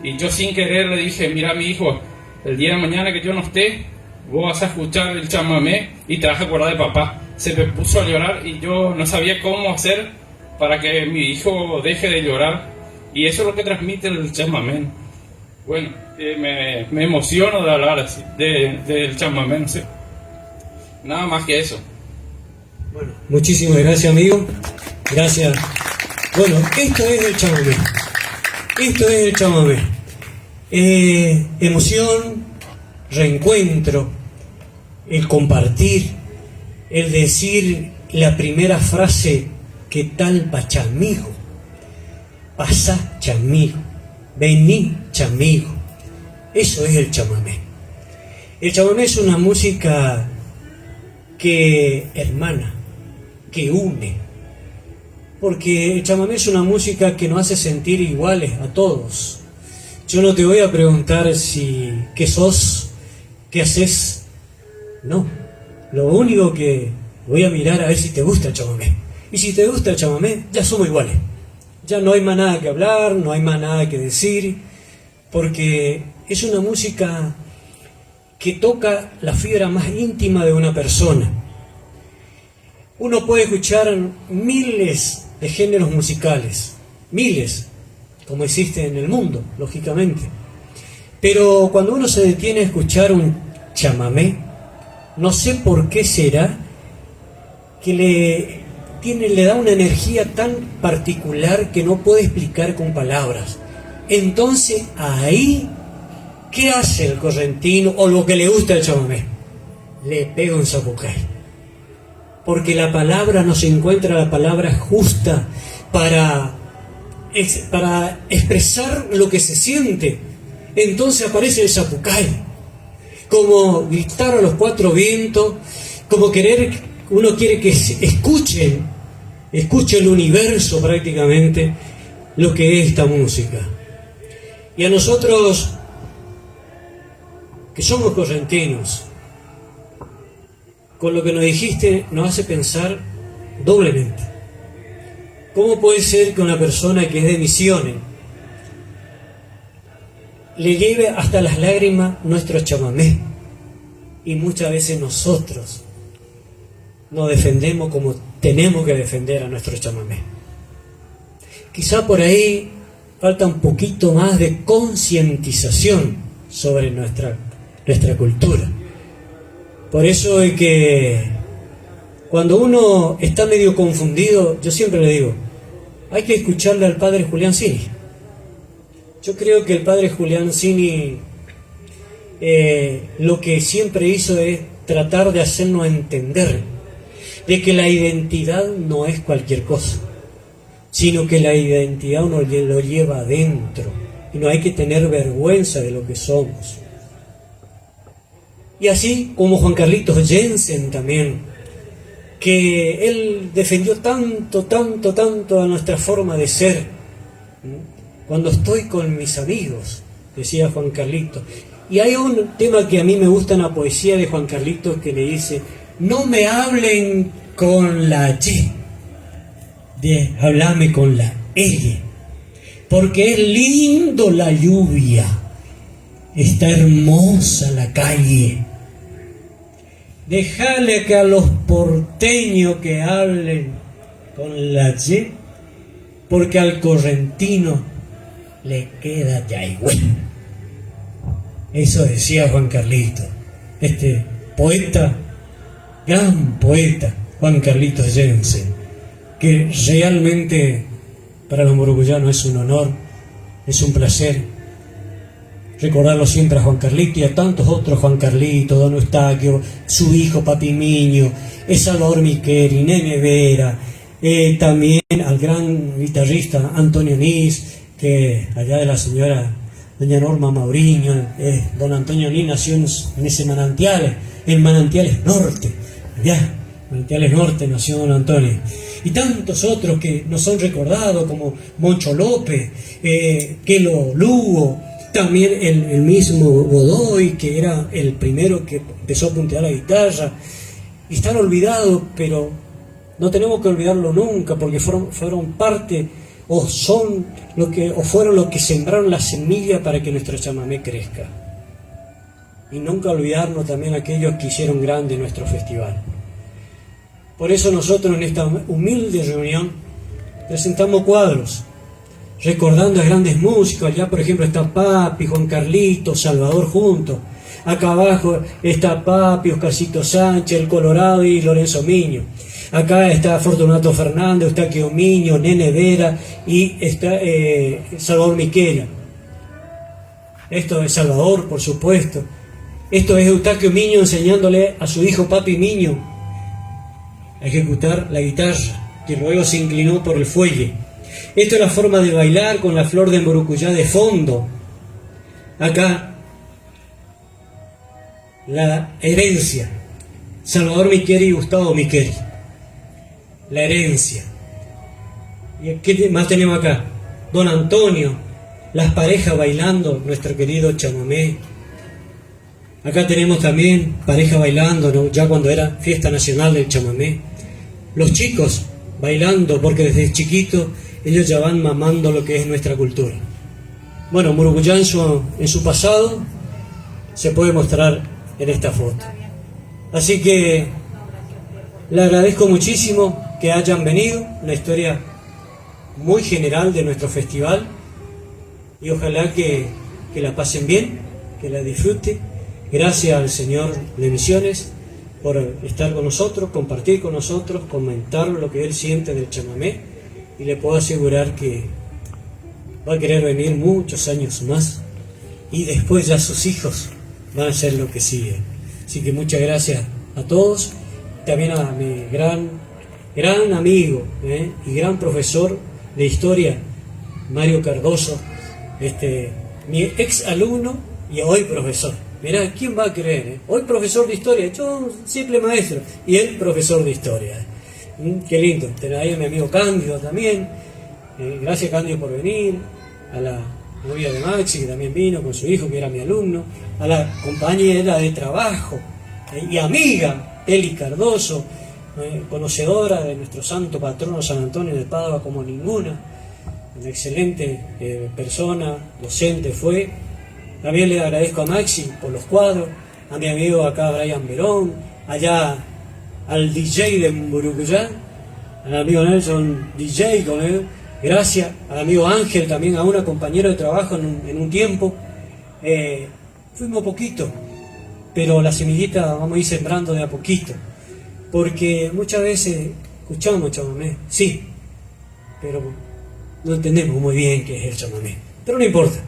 Y yo sin querer le dije, mira mi hijo, el día de mañana que yo no esté, vos vas a escuchar el chamamé y te vas a acordar de papá. Se me puso a llorar y yo no sabía cómo hacer para que mi hijo deje de llorar, y eso es lo que transmite el chamamé. Bueno, me emociono de hablar así, del chamamé, no sé, nada más que eso. Bueno, muchísimas gracias, amigo. Gracias. Bueno, esto es el chamamé. Esto es el chamamé. Emoción, reencuentro, el compartir, el decir la primera frase, ¿qué tal pa' chamigo? Pasá chamigo, vení chamigo. Eso es el chamamé. El chamamé es una música que hermana, que une, porque el chamamé es una música que nos hace sentir iguales a todos. Yo no te voy a preguntar qué sos, qué haces, no. Lo único que voy a mirar a ver si te gusta el chamamé. Y si te gusta el chamamé, ya somos iguales. Ya no hay más nada que hablar, no hay más nada que decir, porque es una música que toca la fibra más íntima de una persona. Uno puede escuchar miles de géneros musicales, miles, como existen en el mundo, lógicamente. Pero cuando uno se detiene a escuchar un chamamé, no sé por qué será que le da una energía tan particular que no puede explicar con palabras. Entonces ahí, ¿qué hace el correntino o lo que le gusta el chamamé? Le pega un zapucay. Porque la palabra no se encuentra la palabra justa para expresar lo que se siente. Entonces aparece el zapucay, como gritar a los cuatro vientos, como uno quiere que escuche el universo prácticamente lo que es esta música. Y a nosotros, que somos correntinos, con lo que nos dijiste nos hace pensar doblemente. ¿Cómo puede ser que una persona que es de Misiones le lleve hasta las lágrimas nuestro chamamé? Y muchas veces nosotros nos defendemos como tenemos que defender a nuestro chamamé. Quizá por ahí falta un poquito más de concientización sobre nuestra cultura. Por eso es que cuando uno está medio confundido, yo siempre le digo, hay que escucharle al padre Julián Cini. Yo creo que el padre Julián Cini lo que siempre hizo es tratar de hacernos entender de que la identidad no es cualquier cosa, sino que la identidad uno lo lleva adentro y no hay que tener vergüenza de lo que somos. Y así como Juan Carlitos Jensen también, que él defendió tanto a nuestra forma de ser. Cuando estoy con mis amigos, decía Juan Carlitos. Y hay un tema que a mí me gusta en la poesía de Juan Carlitos que le dice: no me hablen con la Y, hablame con la L, porque es lindo la lluvia, está hermosa la calle. Dejale que a los porteños que hablen con la Y, porque al correntino le queda Yaigüe. Eso decía Juan Carlitos, este poeta, gran poeta, Juan Carlitos Jensen, que realmente para los morocuyanos es un honor, es un placer recordarlo siempre a Juan Carlito y a tantos otros Juan Carlito, Don Eustaquio, su hijo Papi Miño, Salvador Miqueri, Nene Vera, también al gran guitarrista Antonio Nis, que allá de la señora doña Norma Mauriño, don Antonio Nis nació en ese Manantiales, en Manantiales Norte, allá, Manantiales Norte nació don Antonio. Y tantos otros que nos son recordados, como Moncho López, Kelo Lugo, también el mismo Godoy, que era el primero que empezó a puntear la guitarra. Y están olvidados, pero no tenemos que olvidarlo nunca, porque fueron parte, o fueron los que sembraron la semilla para que nuestro chamamé crezca. Y nunca olvidarnos también aquellos que hicieron grande nuestro festival. Por eso nosotros en esta humilde reunión presentamos cuadros recordando a grandes músicos. Allá por ejemplo está Papi, Juan Carlitos, Salvador juntos. Acá abajo está Papi, Oscarcito Sánchez, El Colorado y Lorenzo Miño. Acá está Fortunato Fernández, Eustaquio Miño, Nene Vera y está Salvador Miquera. Esto es Salvador, por supuesto. Esto es Eustaquio Miño enseñándole a su hijo Papi Miño a ejecutar la guitarra, que luego se inclinó por el fuelle. Esto es la forma de bailar con la flor de Mburucuyá de fondo. Acá, la herencia. Salvador Miqueri y Gustavo Miqueri. La herencia. ¿Y qué más tenemos acá? Don Antonio, las parejas bailando, nuestro querido chamamé. Acá tenemos también pareja bailando, ¿no? Ya cuando era fiesta nacional del chamamé. Los chicos bailando, porque desde chiquito ellos ya van mamando lo que es nuestra cultura. bueno, Murucuyá en su pasado se puede mostrar en esta foto. Así que le agradezco muchísimo que hayan venido, una historia muy general de nuestro festival, y ojalá que la pasen bien, que la disfruten. Gracias al señor de Misiones por estar con nosotros, compartir con nosotros, comentar lo que él siente del chamamé, y le puedo asegurar que va a querer venir muchos años más, y después ya sus hijos van a hacer lo que sigue. Así que muchas gracias a todos, también a mi gran amigo y gran profesor de historia, Mario Cardoso, mi ex alumno y hoy profesor. Mirá, ¿quién va a creer? Hoy profesor de historia, yo un simple maestro, y él profesor de historia. Qué lindo, tener ahí a mi amigo Cándido también. Gracias Cándido por venir, a la novia de Maxi que también vino con su hijo que era mi alumno, a la compañera de trabajo y amiga Eli Cardoso, conocedora de nuestro santo patrono San Antonio de Padua como ninguna, una excelente persona, docente fue. También le agradezco a Maxi por los cuadros, a mi amigo acá Brian Verón, allá al DJ de Murucuyá, al amigo Nelson DJ con él, gracias, al amigo Ángel también, a una compañera de trabajo en un tiempo. Fuimos poquito, pero la semillita vamos a ir sembrando de a poquito, porque muchas veces escuchamos chamamé, sí, pero no entendemos muy bien qué es el chamamé, pero no importa,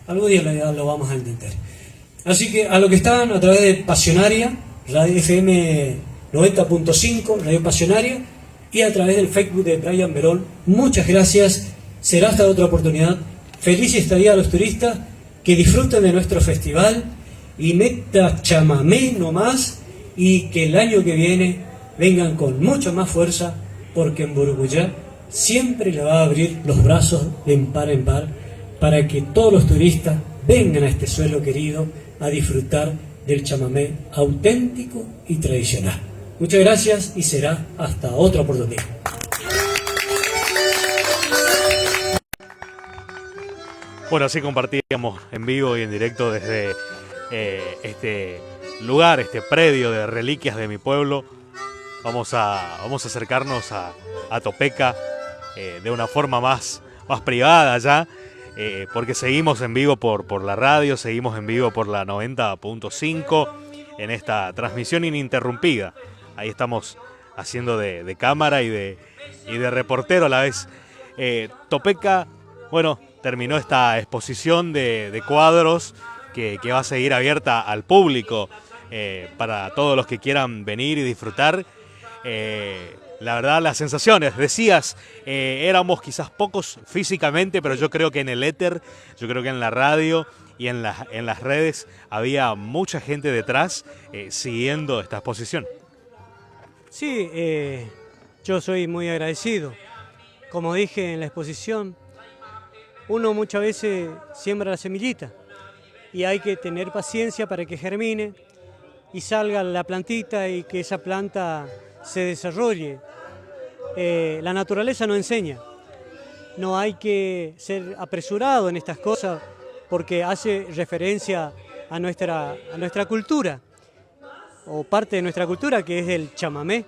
algún día lo vamos a entender. Así que a los que están a través de Pasionaria, Radio FM 90.5, Radio Pasionaria, y a través del Facebook de Brian Verón, muchas gracias, será hasta otra oportunidad. Feliz estadía a los turistas, que disfruten de nuestro festival y meta chamamé nomás, y que el año que viene vengan con mucha más fuerza, porque en Murucuyá siempre le va a abrir los brazos de par en par para que todos los turistas vengan a este suelo querido a disfrutar del chamamé auténtico y tradicional. Muchas gracias y será hasta otra oportunidad. Bueno, así compartíamos en vivo y en directo desde este lugar, este predio de reliquias de mi pueblo. Vamos a acercarnos a Topeca de una forma más privada ya, porque seguimos en vivo por la radio, seguimos en vivo por la 90.5 en esta transmisión ininterrumpida. Ahí estamos haciendo de cámara y de reportero a la vez. Topeca, bueno, terminó esta exposición de cuadros que va a seguir abierta al público para todos los que quieran venir y disfrutar. La verdad, las sensaciones, decías, éramos quizás pocos físicamente, pero yo creo que en el éter, yo creo que en la radio y en las redes había mucha gente detrás siguiendo esta exposición. Sí, yo soy muy agradecido. Como dije en la exposición, uno muchas veces siembra la semillita y hay que tener paciencia para que germine y salga la plantita y que esa planta se desarrolle. La naturaleza nos enseña, no hay que ser apresurado en estas cosas porque hace referencia a nuestra cultura, o parte de nuestra cultura, que es el chamamé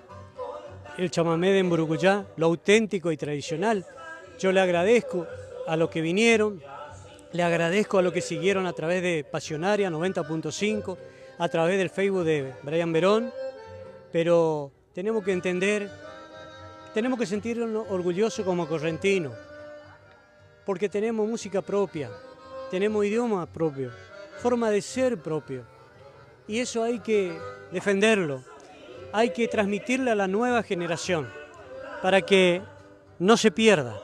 de Murucuyá, lo auténtico y tradicional. Yo le agradezco a los que vinieron, le agradezco a los que siguieron a través de Pasionaria 90.5, a través del Facebook de Brian Verón, pero tenemos que entender, tenemos que sentirnos orgullosos como correntinos, porque tenemos música propia, tenemos idioma propio, forma de ser propio, y eso hay que defenderlo, hay que transmitirle a la nueva generación para que no se pierda,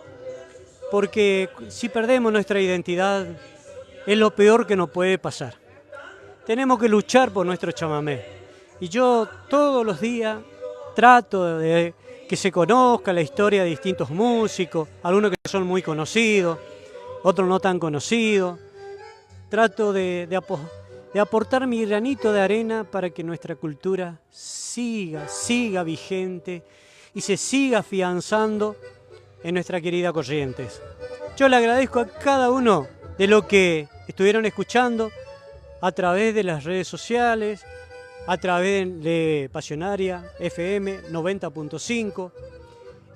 porque si perdemos nuestra identidad es lo peor que nos puede pasar. Tenemos que luchar por nuestro chamamé, y yo todos los días trato de que se conozca la historia de distintos músicos, algunos que son muy conocidos, otros no tan conocidos. Trato de aportar mi granito de arena para que nuestra cultura siga vigente y se siga afianzando en nuestra querida Corrientes. Yo le agradezco a cada uno de lo que estuvieron escuchando a través de las redes sociales, a través de Pasionaria FM 90.5.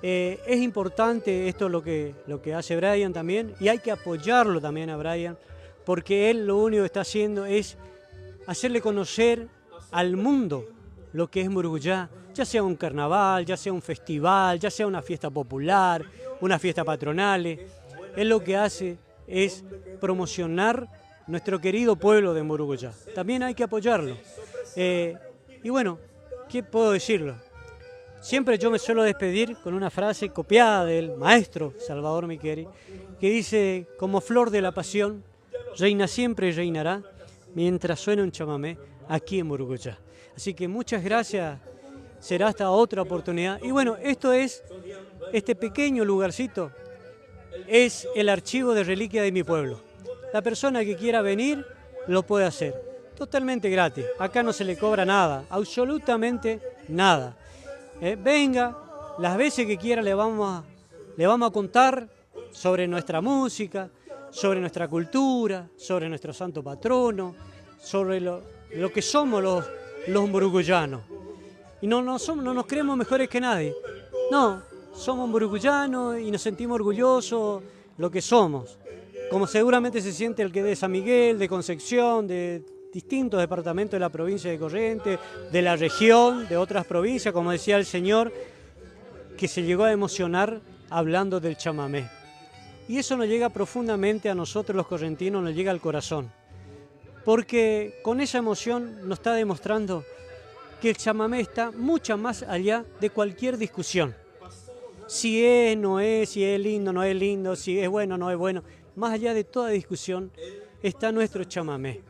Es importante esto lo que hace Brian también, y hay que apoyarlo también a Brian, porque él lo único que está haciendo es hacerle conocer al mundo lo que es Muruguyá, ya sea un carnaval, ya sea un festival, ya sea una fiesta popular, una fiesta patronal. Él lo que hace es promocionar nuestro querido pueblo de Muruguyá. También hay que apoyarlo. Y bueno, ¿qué puedo decirlo? Siempre yo me suelo despedir con una frase copiada del maestro Salvador Miqueri, que dice: como flor de la pasión, reina siempre y reinará, mientras suene un chamamé aquí en Muruguyá. Así que muchas gracias, será hasta otra oportunidad. Y bueno, esto es, este pequeño lugarcito, es el archivo de Reliquia de mi pueblo. La persona que quiera venir lo puede hacer, totalmente gratis. Acá no se le cobra nada, absolutamente nada. Venga, las veces que quiera le vamos a contar sobre nuestra música, sobre nuestra cultura, sobre nuestro santo patrono, sobre lo que somos los muruguyanos. Y no nos creemos mejores que nadie. No, somos muruguyanos y nos sentimos orgullosos lo que somos. Como seguramente se siente el que de San Miguel, de Concepción, de distintos departamentos de la provincia de Corrientes, de la región, de otras provincias, como decía el señor, que se llegó a emocionar hablando del chamamé. Y eso nos llega profundamente a nosotros los correntinos, nos llega al corazón. Porque con esa emoción nos está demostrando que el chamamé está mucho más allá de cualquier discusión. Si es, no es, si es lindo, no es lindo, si es bueno, no es bueno. Más allá de toda discusión está nuestro chamamé.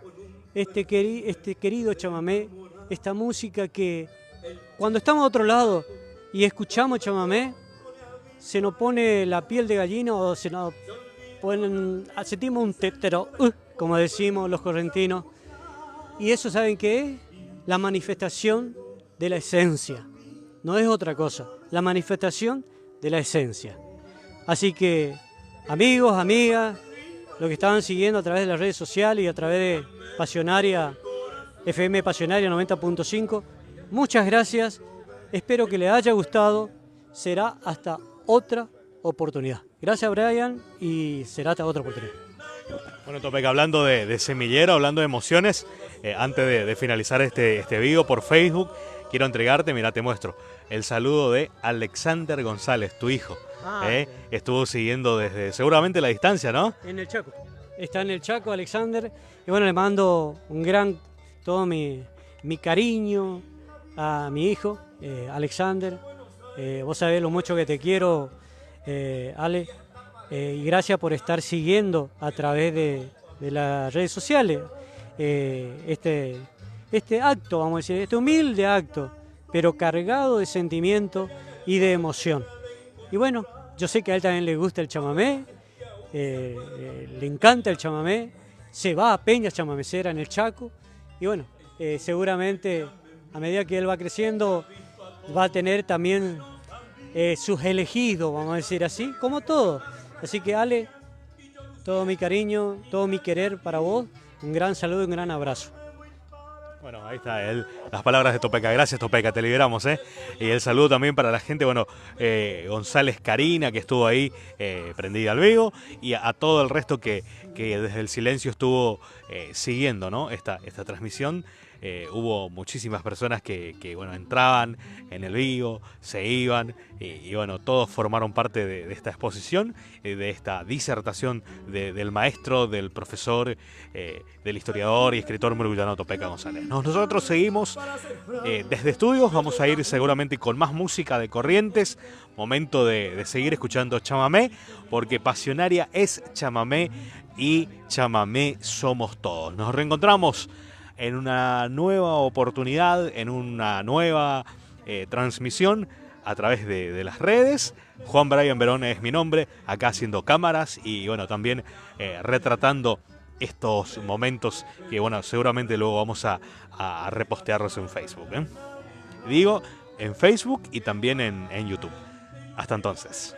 Este querido chamamé, esta música que cuando estamos a otro lado y escuchamos chamamé, se nos pone la piel de gallina o se nos sentimos un tétero, como decimos los correntinos. Y eso, ¿saben qué es? La manifestación de la esencia. No es otra cosa, la manifestación de la esencia. Así que, amigos, amigas, los que estaban siguiendo a través de las redes sociales y a través de Pasionaria, FM Pasionaria 90.5, muchas gracias, espero que les haya gustado, será hasta otra oportunidad. Gracias, Brian, y será hasta otra oportunidad. Bueno, Topeca, hablando de semillero, hablando de emociones, antes de finalizar este video por Facebook, quiero entregarte, mira, te muestro, el saludo de Alexander González, tu hijo. Estuvo siguiendo desde seguramente la distancia, ¿no? En el Chaco. Está en el Chaco, Alexander. Y bueno, le mando todo mi cariño a mi hijo, Alexander. Vos sabés lo mucho que te quiero, Ale. Y gracias por estar siguiendo a través de las redes sociales este acto, vamos a decir, este humilde acto, pero cargado de sentimiento y de emoción. Y bueno, yo sé que a él también le gusta el chamamé, le encanta el chamamé, se va a Peñas Chamamecera en el Chaco, y bueno, seguramente a medida que él va creciendo va a tener también sus elegidos, vamos a decir así, como todo. Así que Ale, todo mi cariño, todo mi querer para vos, un gran saludo y un gran abrazo. Bueno, ahí está las palabras de Topeca. Gracias, Topeca, te liberamos, Y el saludo también para la gente, bueno, González Karina, que estuvo ahí prendida al vivo, y a todo el resto que desde el silencio estuvo siguiendo, ¿no? esta transmisión. Hubo muchísimas personas que bueno, entraban en el vivo, se iban, y bueno, todos formaron parte de esta exposición, de esta disertación del maestro, del profesor, del historiador y escritor muruguyano Topeca González. Nosotros seguimos desde estudios, vamos a ir seguramente con más música de Corrientes, momento de seguir escuchando chamamé, porque Pasionaria es chamamé y chamamé somos todos. Nos reencontramos en una nueva oportunidad, en una nueva transmisión a través de las redes. Juan Brian Verón es mi nombre, acá haciendo cámaras y bueno, también retratando estos momentos que bueno, seguramente luego vamos a repostearlos en Facebook. Digo, en Facebook y también en YouTube. Hasta entonces.